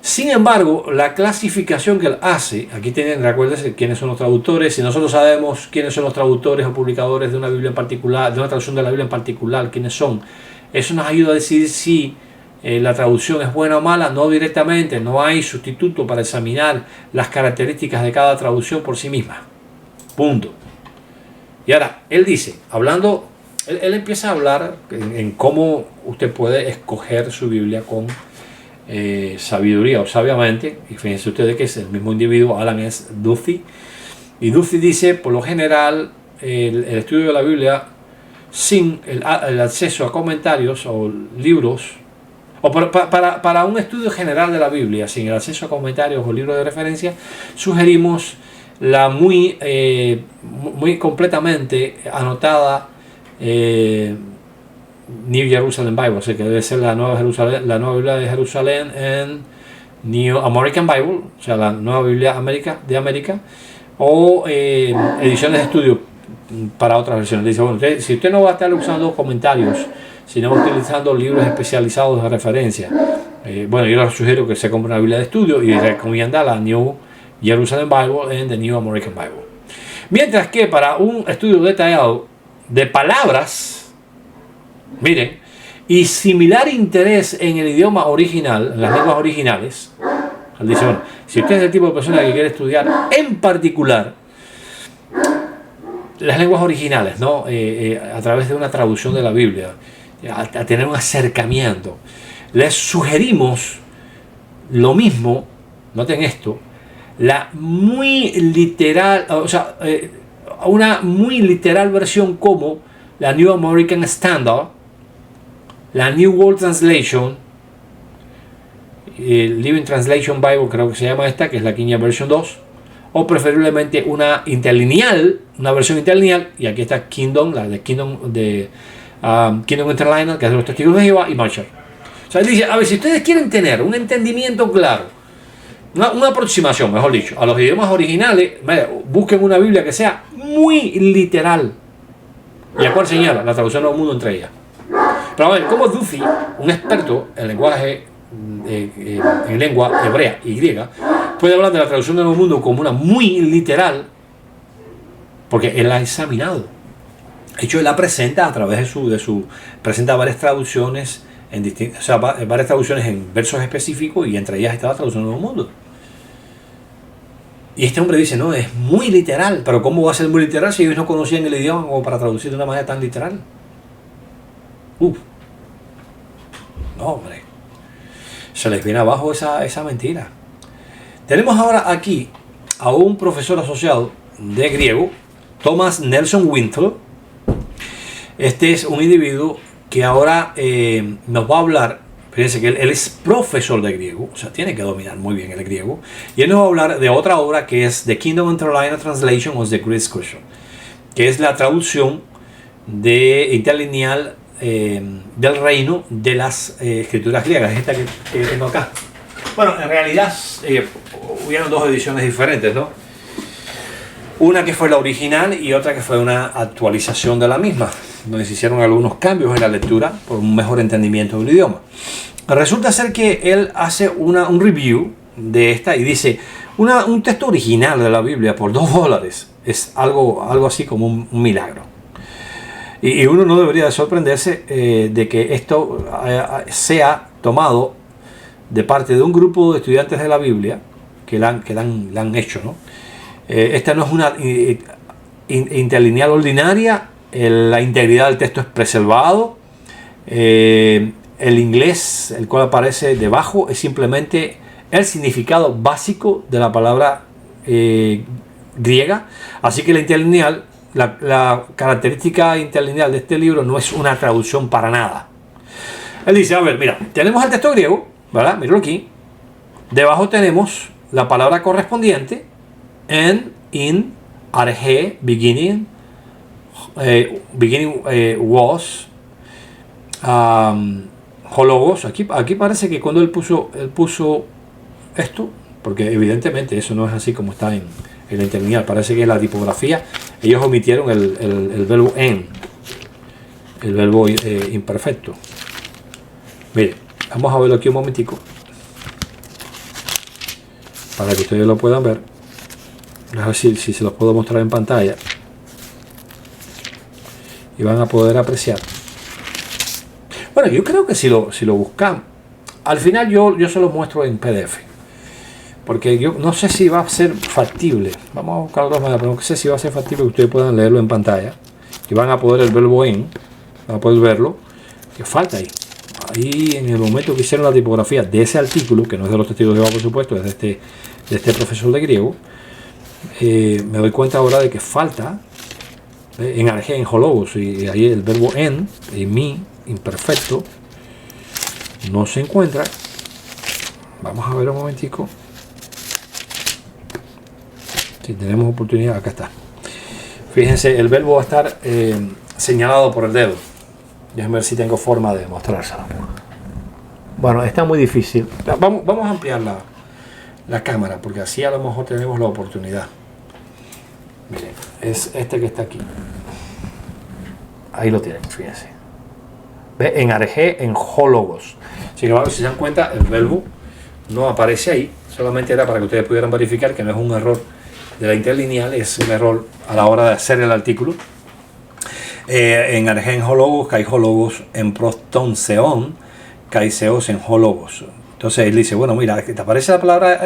Sin embargo, la clasificación que él hace, aquí tienen, recuérdense quiénes son los traductores. Si nosotros sabemos quiénes son los traductores o publicadores de una Biblia en particular, de una traducción de la Biblia en particular, quiénes son, eso nos ayuda a decidir si la traducción es buena o mala. No directamente, no hay sustituto para examinar las características de cada traducción por sí misma. Punto. Y ahora, él dice, hablando, él empieza a hablar en cómo usted puede escoger su Biblia con sabiduría o sabiamente, y fíjense ustedes que es el mismo individuo, Alan S. Duffy, y Duffy dice, por lo general, el estudio de la Biblia sin el acceso a comentarios o libros, o para un estudio general de la Biblia, sin el acceso a comentarios o libros de referencia, sugerimos la muy completamente anotada New Jerusalem Bible, o sea que debe ser la nueva Biblia de Jerusalén en New American Bible, o sea la nueva Biblia de América, o ediciones de estudio para otras versiones. Dice, bueno, si usted no va a estar usando comentarios, sino va utilizando libros especializados de referencia, bueno, yo les sugiero que se compre una Biblia de estudio y recomienda la New Jerusalem Bible en The New American Bible. Mientras que para un estudio detallado de palabras, miren, y similar interés en el idioma original, en las lenguas originales, él dice, bueno, si usted es el tipo de persona que quiere estudiar en particular las lenguas originales, ¿no? A través de una traducción de la Biblia, a tener un acercamiento, les sugerimos lo mismo, noten esto, la muy literal, o sea, una muy literal versión como la New American Standard, la New World Translation, Living Translation Bible creo que se llama esta, que es la King James Version 2, o preferiblemente una interlineal, una versión interlineal, y aquí está Kingdom, la de Kingdom Interlineal, que es de los Testigos de Jehová, y Marshall. O sea, dice, a ver, si ustedes quieren tener un entendimiento claro, una aproximación, mejor dicho, a los idiomas originales, busquen una Biblia que sea muy literal. ¿Y a cuál señala? La traducción del mundo entre ellas. Pero a ver, como Duffy, un experto en lenguaje, en lengua hebrea y griega, puede hablar de la traducción del Nuevo Mundo como una muy literal, porque él la ha examinado De hecho, él la presenta a través presenta varias traducciones varias traducciones en versos específicos, y entre ellas está la traducción del Nuevo Mundo. Y este hombre dice, no, es muy literal, pero ¿cómo va a ser muy literal si ellos no conocían el idioma como para traducir de una manera tan literal? No, hombre, se les viene abajo esa mentira. Tenemos ahora aquí a un profesor asociado de griego, Thomas Nelson Wintle. Este es un individuo que ahora nos va a hablar. Fíjense que él es profesor de griego, o sea, tiene que dominar muy bien el griego. Y él nos va a hablar de otra obra que es The Kingdom Interlinear Translation of the Greek Scripture, que es la traducción interlineal del reino de las escrituras griegas. Esta que tengo acá. Bueno, en realidad hubieron dos ediciones diferentes, ¿no? Una que fue la original y otra que fue una actualización de la misma, donde se hicieron algunos cambios en la lectura por un mejor entendimiento del idioma. Resulta ser que él hace un review de esta y dice, un texto original de la Biblia por $2 es algo así como un milagro. Y uno no debería de sorprenderse de que esto sea tomado de parte de un grupo de estudiantes de la Biblia que la han hecho, ¿no? Esta no es una interlineal ordinaria, la integridad del texto es preservado, el inglés, el cual aparece debajo, es simplemente el significado básico de la palabra griega, así que la interlineal, la característica interlineal de este libro no es una traducción para nada. Él dice, a ver, mira, tenemos el texto griego, ¿verdad? Míralo aquí, debajo tenemos la palabra correspondiente, in, arge, beginning was, hologos. Aquí parece que cuando él puso esto, porque evidentemente eso no es así como está en la interlineal, parece que en la tipografía ellos omitieron el verbo en, el verbo imperfecto. Mire, vamos a verlo aquí un momentico para que ustedes lo puedan ver. A ver si se los puedo mostrar en pantalla y van a poder apreciar. Bueno, yo creo que si lo buscamos, al final yo se lo muestro en PDF, porque yo no sé si va a ser factible. Vamos a buscar dos maneras, pero no sé si va a ser factible que ustedes puedan leerlo en pantalla y van a poder el verbo en, van a poder verlo, que falta ahí en el momento que hicieron la tipografía de ese artículo, que no es de los testigos de Jehová, por supuesto, es de este profesor de griego. Me doy cuenta ahora de que falta en arge, en hologos, y ahí el verbo en mi imperfecto no se encuentra. Vamos a ver un momentico si tenemos oportunidad. Acá está. Fíjense, el verbo va a estar señalado por el dedo. Déjenme ver si tengo forma de mostrárselo. Bueno, está muy difícil. Vamos a ampliar la cámara, porque así a lo mejor tenemos la oportunidad. Miren, es este que está aquí. Ahí lo tienen, fíjense. ¿Ve? En arge, en hologos. Sin embargo, si se dan cuenta, el verbo no aparece ahí. Solamente era para que ustedes pudieran verificar que no es un error de la interlineal, es un error a la hora de hacer el artículo. En arge, en hologos, kai hologos, en proston seon, kai seos, en hologos. Entonces él dice, bueno, mira, te aparece la palabra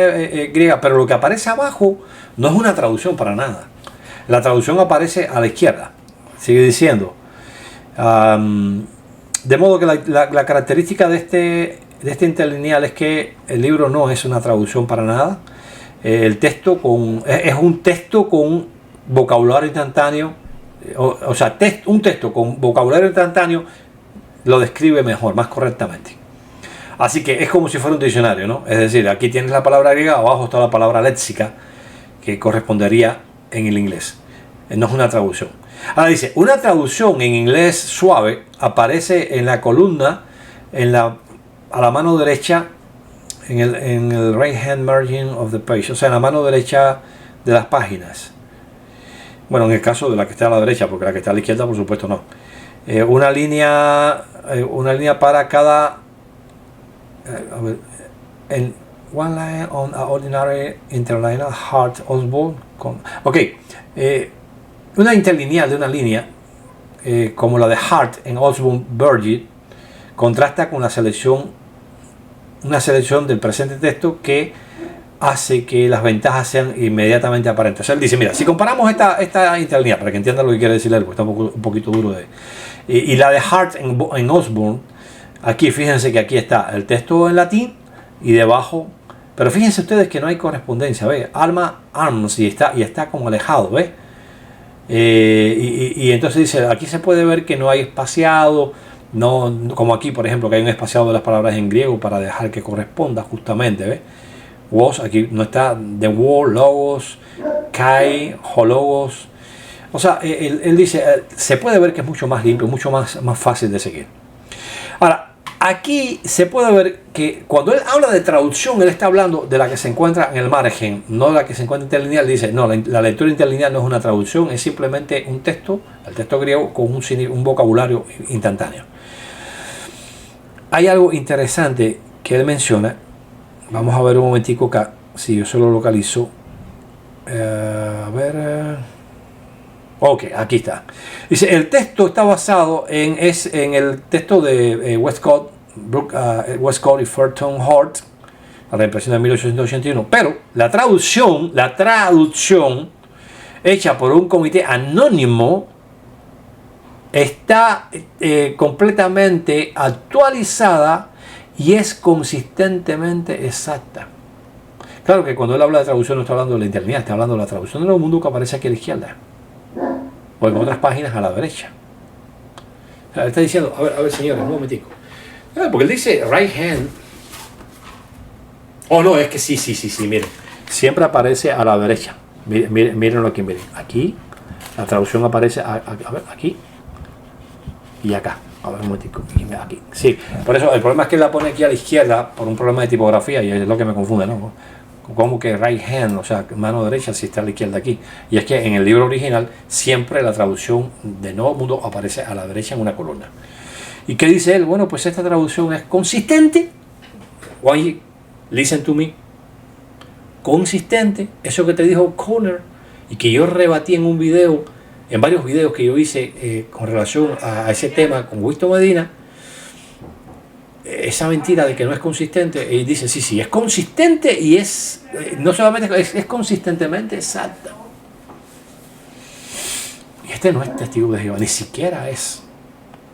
griega, pero lo que aparece abajo no es una traducción para nada. La traducción aparece a la izquierda. Sigue diciendo. De modo que la característica de este interlineal es que el libro no es una traducción para nada. El texto es un texto con vocabulario instantáneo. O sea, un texto con vocabulario instantáneo lo describe mejor, más correctamente. Así que es como si fuera un diccionario, ¿no? Es decir, aquí tienes la palabra griega, abajo está la palabra léxica que correspondería en el inglés. No es una traducción. Ahora dice, una traducción en inglés suave aparece en la columna a la mano derecha en el right hand margin of the page, o sea, en la mano derecha de las páginas. Bueno, en el caso de la que está a la derecha, porque la que está a la izquierda, por supuesto, no. Una línea para cada en one line on a ordinary interlinear Hart Osborne. Ok, una interlineal de una línea como la de Hart en Osborne Burgess, contrasta con una selección del presente texto que hace que las ventajas sean inmediatamente aparentes. O sea, él dice, mira, si comparamos esta interlínea, para que entiendan lo que quiere decir él, porque está un poquito duro de... Y la de Hart en Osborne, aquí fíjense que aquí está el texto en latín y debajo, pero fíjense ustedes que no hay correspondencia, ¿ve? Alma, arms, y está como alejado, ¿ve? Y entonces dice, aquí se puede ver que no hay espaciado, no, como aquí, por ejemplo, que hay un espaciado de las palabras en griego para dejar que corresponda justamente, ¿ve? Was, aquí no está the word, logos, kai, hologos. O sea, él dice, se puede ver que es mucho más limpio, mucho más fácil de seguir. Ahora, aquí se puede ver que cuando él habla de traducción, él está hablando de la que se encuentra en el margen, no de la que se encuentra interlineal. Dice, no, la lectura interlineal no es una traducción, es simplemente un texto, el texto griego, con un vocabulario instantáneo. Hay algo interesante que él menciona. Vamos a ver un momentico acá, si yo se lo localizo. Ok, aquí está. Dice, el texto está basado en el texto de Westcott y Fulton Hart, la reimpresión de 1881, pero la traducción hecha por un comité anónimo está completamente actualizada y es consistentemente exacta. Claro que cuando él habla de traducción no está hablando de la interlineal, está hablando de la traducción del Nuevo Mundo que aparece aquí a la izquierda o en otras páginas a la derecha. O sea, él está diciendo, a ver señores, un momentico, porque él dice right hand. Oh no, es que sí, miren, siempre aparece a la derecha. Mírenlo aquí, miren, aquí la traducción aparece a ver, aquí y acá. A ver un momentico, aquí. Sí, por eso el problema es que la pone aquí a la izquierda por un problema de tipografía y es lo que me confunde, ¿no? Como que right hand, o sea, mano derecha, si está a la izquierda aquí. Y es que en el libro original siempre la traducción de Nuevo Mundo aparece a la derecha en una columna. ¿Y qué dice él? Bueno, pues esta traducción es consistente. Why listen to me? Consistente. Eso que te dijo Conner y que yo rebatí en un video, en varios videos que yo hice con relación a ese tema con Winston Medina, esa mentira de que no es consistente, y dice, sí, es consistente y es, no solamente es consistentemente exacta. Y este no es testigo de Jehová, ni siquiera es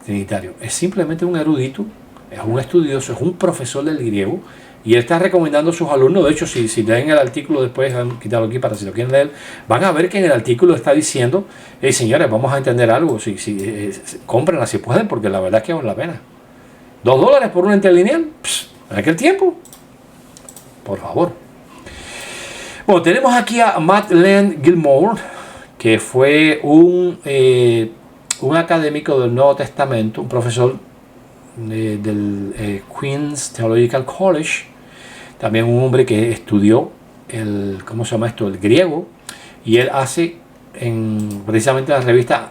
trinitario, es simplemente un erudito, es un estudioso, es un profesor del griego, y él está recomendando a sus alumnos. De hecho, si leen el artículo después, quitarlo aquí para si lo quieren leer, van a ver que en el artículo está diciendo, hey señores, vamos a entender algo, cómprenla si pueden, porque la verdad es que vale la pena. $2 por una interlineal, en aquel tiempo, por favor. Bueno, tenemos aquí a Matt Len Gilmore, que fue un académico del Nuevo Testamento, un profesor del Queen's Theological College, también un hombre que estudió el griego, y él hace precisamente en la revista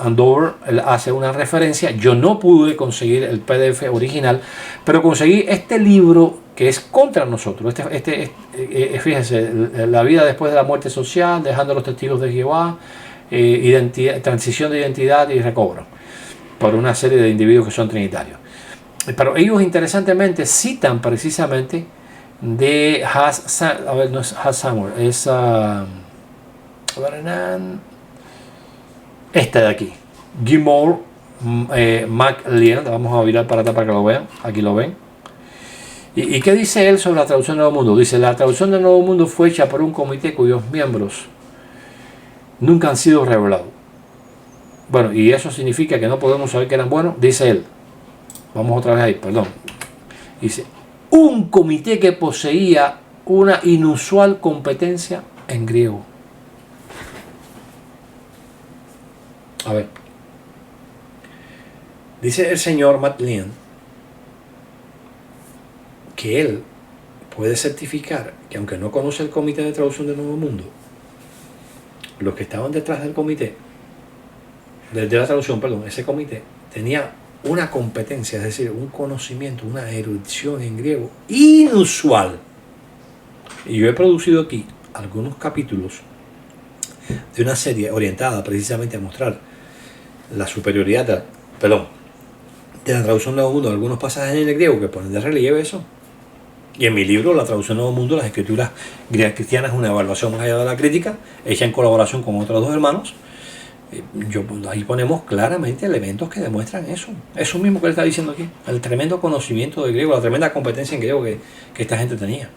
Andover, él hace una referencia. Yo no pude conseguir el PDF original, pero conseguí este libro que es contra nosotros. Fíjense, la vida después de la muerte social, dejando los testigos de Jehová, transición de identidad y recobro, por una serie de individuos que son trinitarios. Pero ellos interesantemente citan precisamente de no es Has Samuel, es esta de aquí, Gilmore McLean. Vamos a virar para atrás para que lo vean. Aquí lo ven. ¿Y qué dice él sobre la traducción del Nuevo Mundo? Dice, la traducción del Nuevo Mundo fue hecha por un comité cuyos miembros nunca han sido revelados. Bueno, y eso significa que no podemos saber que eran buenos, dice él. Vamos otra vez ahí, perdón. Dice, un comité que poseía una inusual competencia en griego. A ver. Dice el señor McLean que él puede certificar que aunque no conoce el comité de traducción del Nuevo Mundo, los que estaban detrás del comité, de la traducción, perdón, ese comité tenía una competencia, es decir, un conocimiento, una erudición en griego inusual. Y yo he producido aquí algunos capítulos de una serie orientada precisamente a mostrar la superioridad de la traducción Nuevo Mundo de algunos pasajes en el griego que ponen de relieve eso. Y en mi libro, La traducción Nuevo Mundo, las escrituras griegas cristianas, una evaluación más allá de la crítica, hecha en colaboración con otros dos hermanos. Ahí ponemos claramente elementos que demuestran eso mismo que él está diciendo aquí, el tremendo conocimiento de griego, la tremenda competencia en griego que esta gente tenía.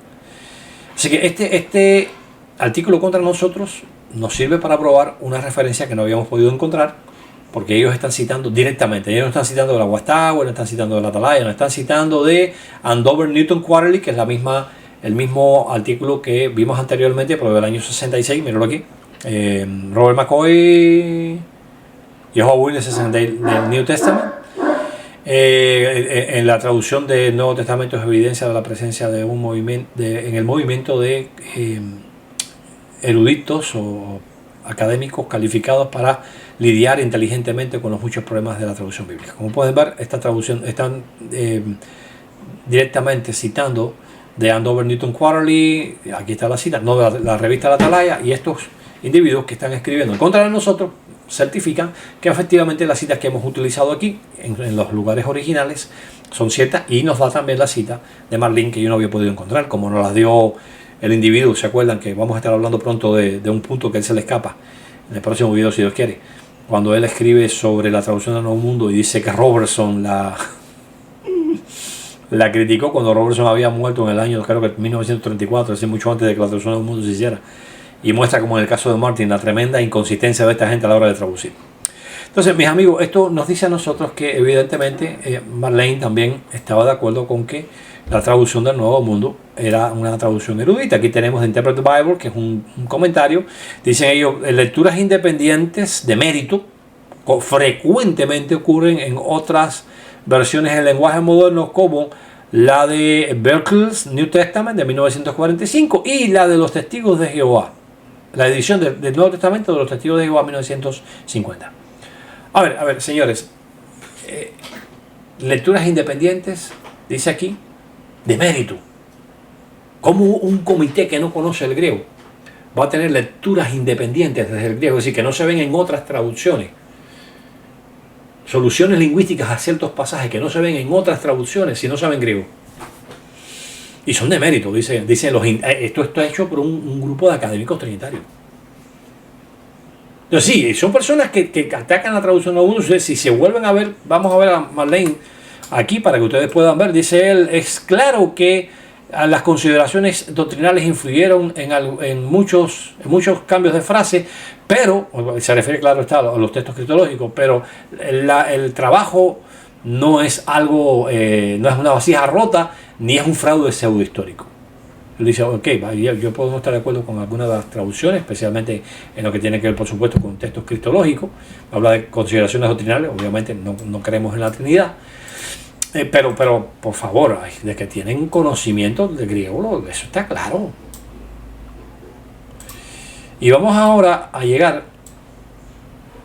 Así que este artículo contra nosotros nos sirve para probar una referencia que no habíamos podido encontrar, porque ellos están citando directamente, ellos no están citando de la Watchtower, no están citando de la Atalaya, no están citando de Andover Newton Quarterly, que es el mismo artículo que vimos anteriormente, pero del año 66, míralo aquí. Robert McCoy, Jehovah Witnesses del New Testament. En la traducción del Nuevo Testamento es evidencia de la presencia de un movimiento, en el movimiento de eruditos o académicos calificados para lidiar inteligentemente con los muchos problemas de la traducción bíblica. Como pueden ver, esta traducción están directamente citando de Andover Newton Quarterly, aquí está la cita, no de la revista La Atalaya, y estos individuos que están escribiendo en contra de nosotros certifican que efectivamente las citas que hemos utilizado aquí en los lugares originales son ciertas, y nos da también la cita de Marlene que yo no había podido encontrar, como nos las dio el individuo. ¿Se acuerdan que vamos a estar hablando pronto de un punto que él se le escapa en el próximo video, si Dios quiere, cuando él escribe sobre la traducción del Nuevo Mundo y dice que Robertson la criticó cuando Robertson había muerto en el año, creo que 1934, es decir, mucho antes de que la traducción del mundo se hiciera, y muestra, como en el caso de Martin, la tremenda inconsistencia de esta gente a la hora de traducir. Entonces, mis amigos, esto nos dice a nosotros que evidentemente Marlene también estaba de acuerdo con que la traducción del Nuevo Mundo era una traducción erudita. Aquí tenemos The Interpreted Bible, que es un comentario. Dicen ellos, lecturas independientes de mérito frecuentemente ocurren en otras versiones en lenguaje moderno, como la de Berkeley's New Testament de 1945 y la de los Testigos de Jehová, la edición del Nuevo Testamento de los Testigos de Jehová 1950. A ver, señores, lecturas independientes, dice aquí, de mérito. ¿Cómo un comité que no conoce el griego va a tener lecturas independientes desde el griego? Es decir, que no se ven en otras traducciones. Soluciones lingüísticas a ciertos pasajes que no se ven en otras traducciones si no saben griego. Y son de mérito, dicen esto está hecho por un grupo de académicos trinitarios. Entonces sí, son personas que atacan la traducción de uno. Si se vuelven a ver, vamos a ver a Marlene aquí para que ustedes puedan ver. Dice él, es claro que las consideraciones doctrinales influyeron en muchos cambios de frase, pero, se refiere, claro está, a los textos cristológicos, pero el trabajo no es algo, no es una vasija rota, ni es un fraude pseudohistórico. Él dice, ok, yo puedo no estar de acuerdo con algunas de las traducciones, especialmente en lo que tiene que ver, por supuesto, con textos cristológicos. Habla de consideraciones doctrinales, obviamente no creemos en la Trinidad. Pero por favor, de que tienen conocimiento de griego, eso está claro. Y vamos ahora a llegar,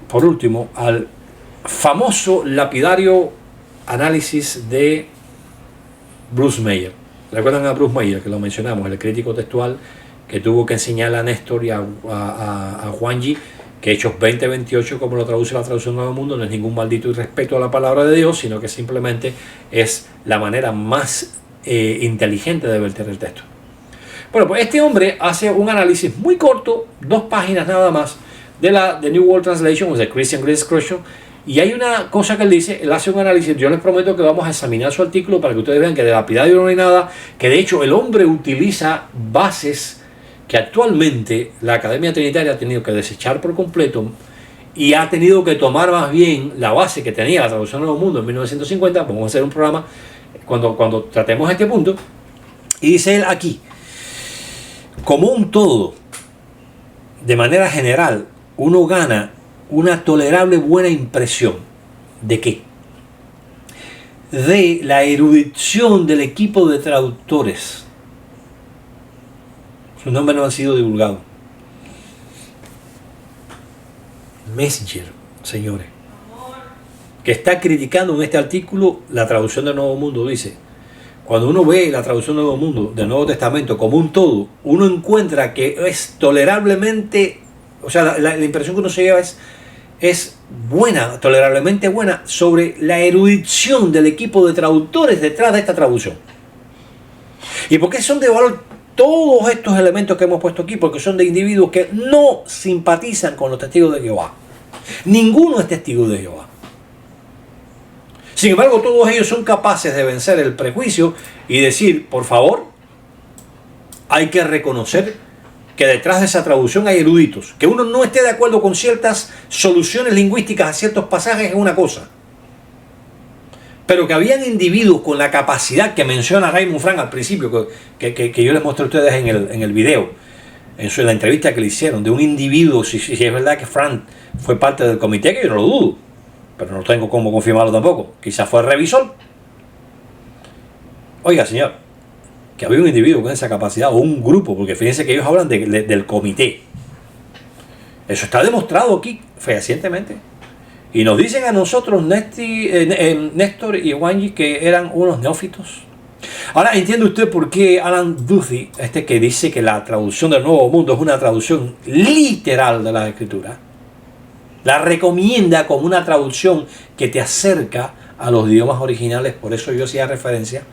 por último, al famoso lapidario análisis de Bruce Meyer. ¿Recuerdan a Bruce Meyer, que lo mencionamos, el crítico textual que tuvo que enseñarle a Néstor y a Juanji que Hechos 20:28, como lo traduce la traducción Nuevo Mundo, no es ningún maldito irrespeto a la palabra de Dios, sino que simplemente es la manera más inteligente de verter el texto? Bueno, pues este hombre hace un análisis muy corto, 2 páginas nada más, de la New World Translation, o de Christian Grace Crucial, y hay una cosa que él dice, él hace un análisis. Yo les prometo que vamos a examinar su artículo para que ustedes vean que de lapidario no hay nada, que de hecho el hombre utiliza bases que actualmente la Academia Trinitaria ha tenido que desechar por completo y ha tenido que tomar más bien la base que tenía la traducción Nuevo Mundo en 1950. Vamos a hacer un programa cuando tratemos este punto. Y dice él aquí, como un todo, de manera general, uno gana una tolerable buena impresión ¿de qué? De la erudición del equipo de traductores. Sus nombres no han sido divulgados. Messenger, señores, que está criticando en este artículo la traducción del Nuevo Mundo, dice: cuando uno ve la traducción del Nuevo Mundo, del Nuevo Testamento, como un todo, uno encuentra que es tolerablemente, o sea, la impresión que uno se lleva es es buena, tolerablemente buena, sobre la erudición del equipo de traductores detrás de esta traducción. ¿Y por qué son de valor todos estos elementos que hemos puesto aquí? Porque son de individuos que no simpatizan con los testigos de Jehová. Ninguno es testigo de Jehová. Sin embargo, todos ellos son capaces de vencer el prejuicio y decir, por favor, hay que reconocer que detrás de esa traducción hay eruditos. Que uno no esté de acuerdo con ciertas soluciones lingüísticas a ciertos pasajes es una cosa. Pero que habían individuos con la capacidad que menciona Raymond Frank al principio, que yo les mostré a ustedes en el video, en la entrevista que le hicieron, de un individuo, si es verdad que Frank fue parte del comité, que yo no lo dudo, pero no tengo cómo confirmarlo tampoco, quizás fue el revisor. Oiga, señor, que había un individuo con esa capacidad, o un grupo, porque fíjense que ellos hablan del comité. Eso está demostrado aquí fehacientemente. Y nos dicen a nosotros Néstor y Wanji que eran unos neófitos. Ahora entiende usted por qué Alan Duthie, que dice que la traducción del Nuevo Mundo es una traducción literal de la Escritura, la recomienda como una traducción que te acerca a los idiomas originales. Por eso yo hacía referencia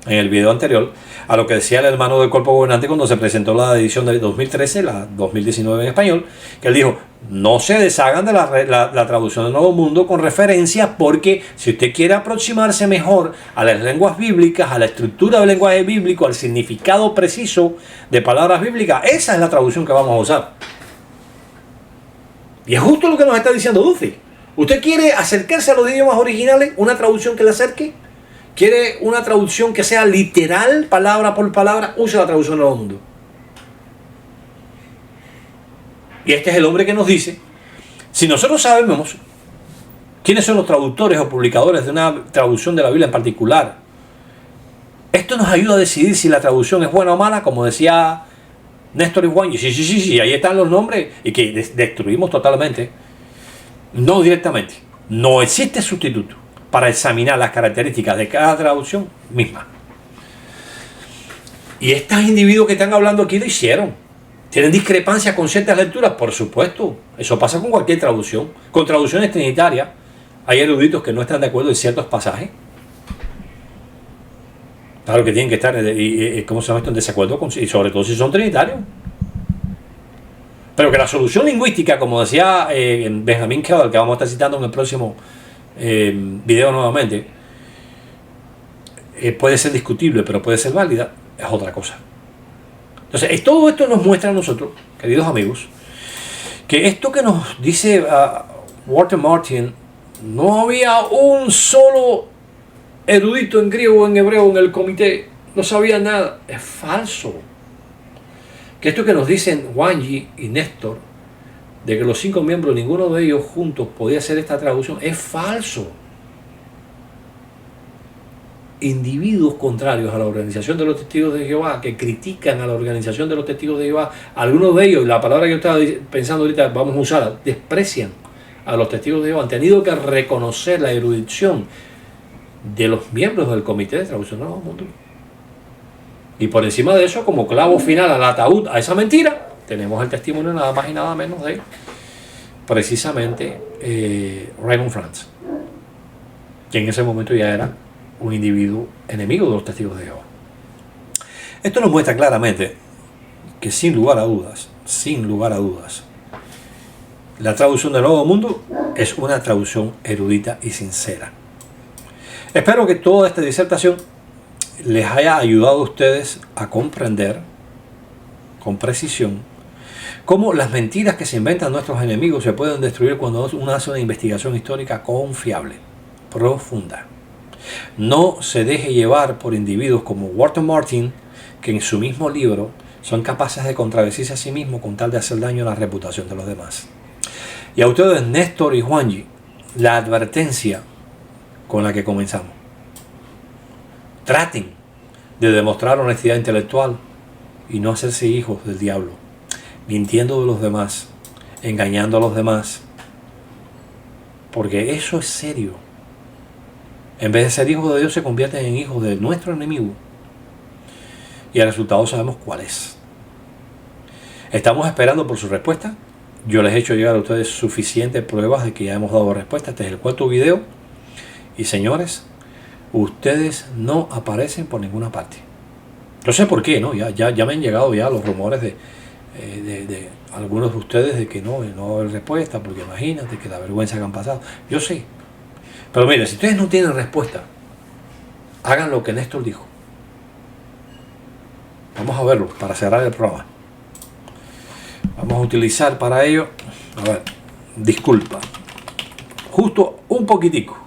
en el video anterior a lo que decía el hermano del cuerpo gobernante cuando se presentó la edición de 2013, la 2019 en español, que él dijo, no se deshagan de la traducción del Nuevo Mundo con referencias, porque si usted quiere aproximarse mejor a las lenguas bíblicas, a la estructura del lenguaje bíblico, al significado preciso de palabras bíblicas, esa es la traducción que vamos a usar. Y es justo lo que nos está diciendo Duthie. ¿Usted quiere acercarse a los idiomas originales? ¿Una traducción que le acerque? ¿Quiere una traducción que sea literal, palabra por palabra? Use la traducción del Nuevo Mundo. Y este es el hombre que nos dice, si nosotros sabemos quiénes son los traductores o publicadores de una traducción de la Biblia en particular, esto nos ayuda a decidir si la traducción es buena o mala, como decía Néstor y Wanji. Sí, ahí están los nombres, y que destruimos totalmente. No directamente. No existe sustituto para examinar las características de cada traducción misma. Y estos individuos que están hablando aquí lo hicieron. ¿Tienen discrepancias con ciertas lecturas? Por supuesto. Eso pasa con cualquier traducción. Con traducciones trinitarias hay eruditos que no están de acuerdo en ciertos pasajes. Claro que tienen que estar ¿cómo se llama esto? En desacuerdo con, y sobre todo si son trinitarios. Pero que la solución lingüística, como decía Benjamin Keller, que vamos a estar citando en el próximo video nuevamente, puede ser discutible, pero puede ser válida, es otra cosa. Entonces, todo esto nos muestra a nosotros, queridos amigos, que esto que nos dice Walter Martin, no había un solo erudito en griego o en hebreo en el comité, no sabía nada, es falso. Que esto que nos dicen Wanji y Néstor, de que los 5 miembros, ninguno de ellos juntos podía hacer esta traducción, es falso. Individuos contrarios a la organización de los testigos de Jehová, que critican a la organización de los testigos de Jehová, algunos de ellos, la palabra que yo estaba pensando ahorita, vamos a usarla, desprecian a los testigos de Jehová, han tenido que reconocer la erudición de los miembros del comité de traducción del Nuevo Mundo. Y por encima de eso, como clavo final al ataúd a esa mentira, tenemos el testimonio nada más y nada menos de precisamente Raymond Frank, que en ese momento ya era un individuo enemigo de los testigos de Jehová. Esto nos muestra claramente que sin lugar a dudas, la traducción del Nuevo Mundo es una traducción erudita y sincera. Espero que toda esta disertación les haya ayudado a ustedes a comprender con precisión cómo las mentiras que se inventan nuestros enemigos se pueden destruir cuando uno hace una investigación histórica confiable, profunda. No se deje llevar por individuos como Walter Martin, que en su mismo libro son capaces de contradecirse a sí mismos con tal de hacer daño a la reputación de los demás. Y a ustedes, Néstor y Wanji, la advertencia con la que comenzamos. Traten de demostrar honestidad intelectual y no hacerse hijos del diablo, mintiendo de los demás, engañando a los demás, porque eso es serio. En vez de ser hijos de Dios, se convierten en hijos de nuestro enemigo. Y el resultado sabemos cuál es. Estamos esperando por su respuesta Yo les he hecho llegar a ustedes suficientes pruebas de que ya hemos dado respuesta. Este es el 4º video. Y señores, ustedes no aparecen por ninguna parte. Yo sé por qué, ¿no? Ya me han llegado ya los rumores de algunos de ustedes de que no va a haber respuesta, porque imagínate que la vergüenza que han pasado. Yo sé. Pero miren, si ustedes no tienen respuesta, hagan lo que Néstor dijo. Vamos a verlo para cerrar el programa. Vamos a utilizar para ello, a ver, disculpa, justo un poquitico,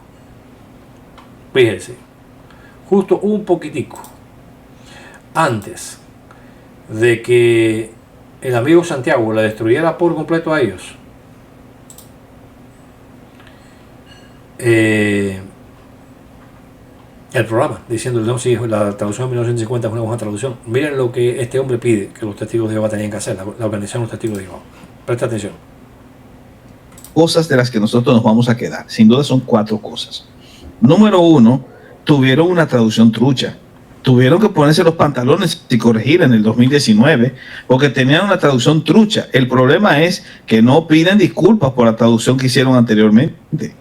fíjense, justo un poquitico, antes de que el amigo Santiago le destruyera por completo a ellos, el programa, diciendo no, sí, la traducción de 1950 es una buena traducción. Miren lo que este hombre pide que los testigos de Jehová tenían que hacer, la organización de los testigos de Jehová. Presta atención. Cosas de las que nosotros nos vamos a quedar. Sin duda son 4 cosas. Número 1, tuvieron una traducción trucha. Tuvieron que ponerse los pantalones y corregir en el 2019 porque tenían una traducción trucha. El problema es que no piden disculpas por la traducción que hicieron anteriormente.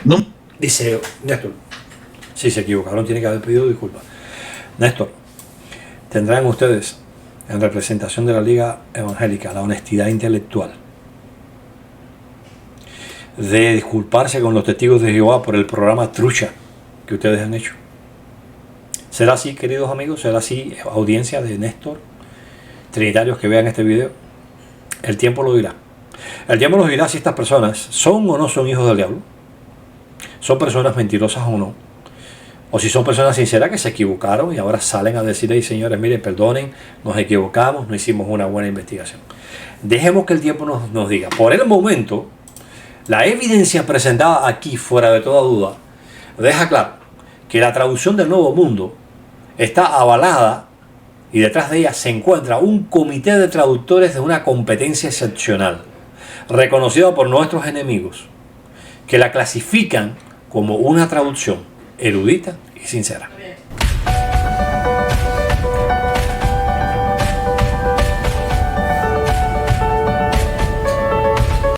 No. Dice Néstor, si se equivocaron tiene que haber pedido disculpas. Néstor, tendrán ustedes en representación de la Liga Evangélica la honestidad intelectual de disculparse con los testigos de Jehová por el programa trucha que ustedes han hecho. ¿Será así, queridos amigos? ¿Será así, audiencia de Néstor, trinitarios que vean este video? El tiempo lo dirá. El tiempo nos dirá si estas personas son o no son hijos del diablo, son personas mentirosas o no, o si son personas sinceras que se equivocaron y ahora salen a decirle, hey, señores, miren, perdonen, nos equivocamos, no hicimos una buena investigación. Dejemos que el tiempo nos diga. Por el momento, la evidencia presentada aquí, fuera de toda duda, deja claro que la traducción del Nuevo Mundo está avalada y detrás de ella se encuentra un comité de traductores de una competencia excepcional, reconocido por nuestros enemigos, que la clasifican como una traducción erudita y sincera.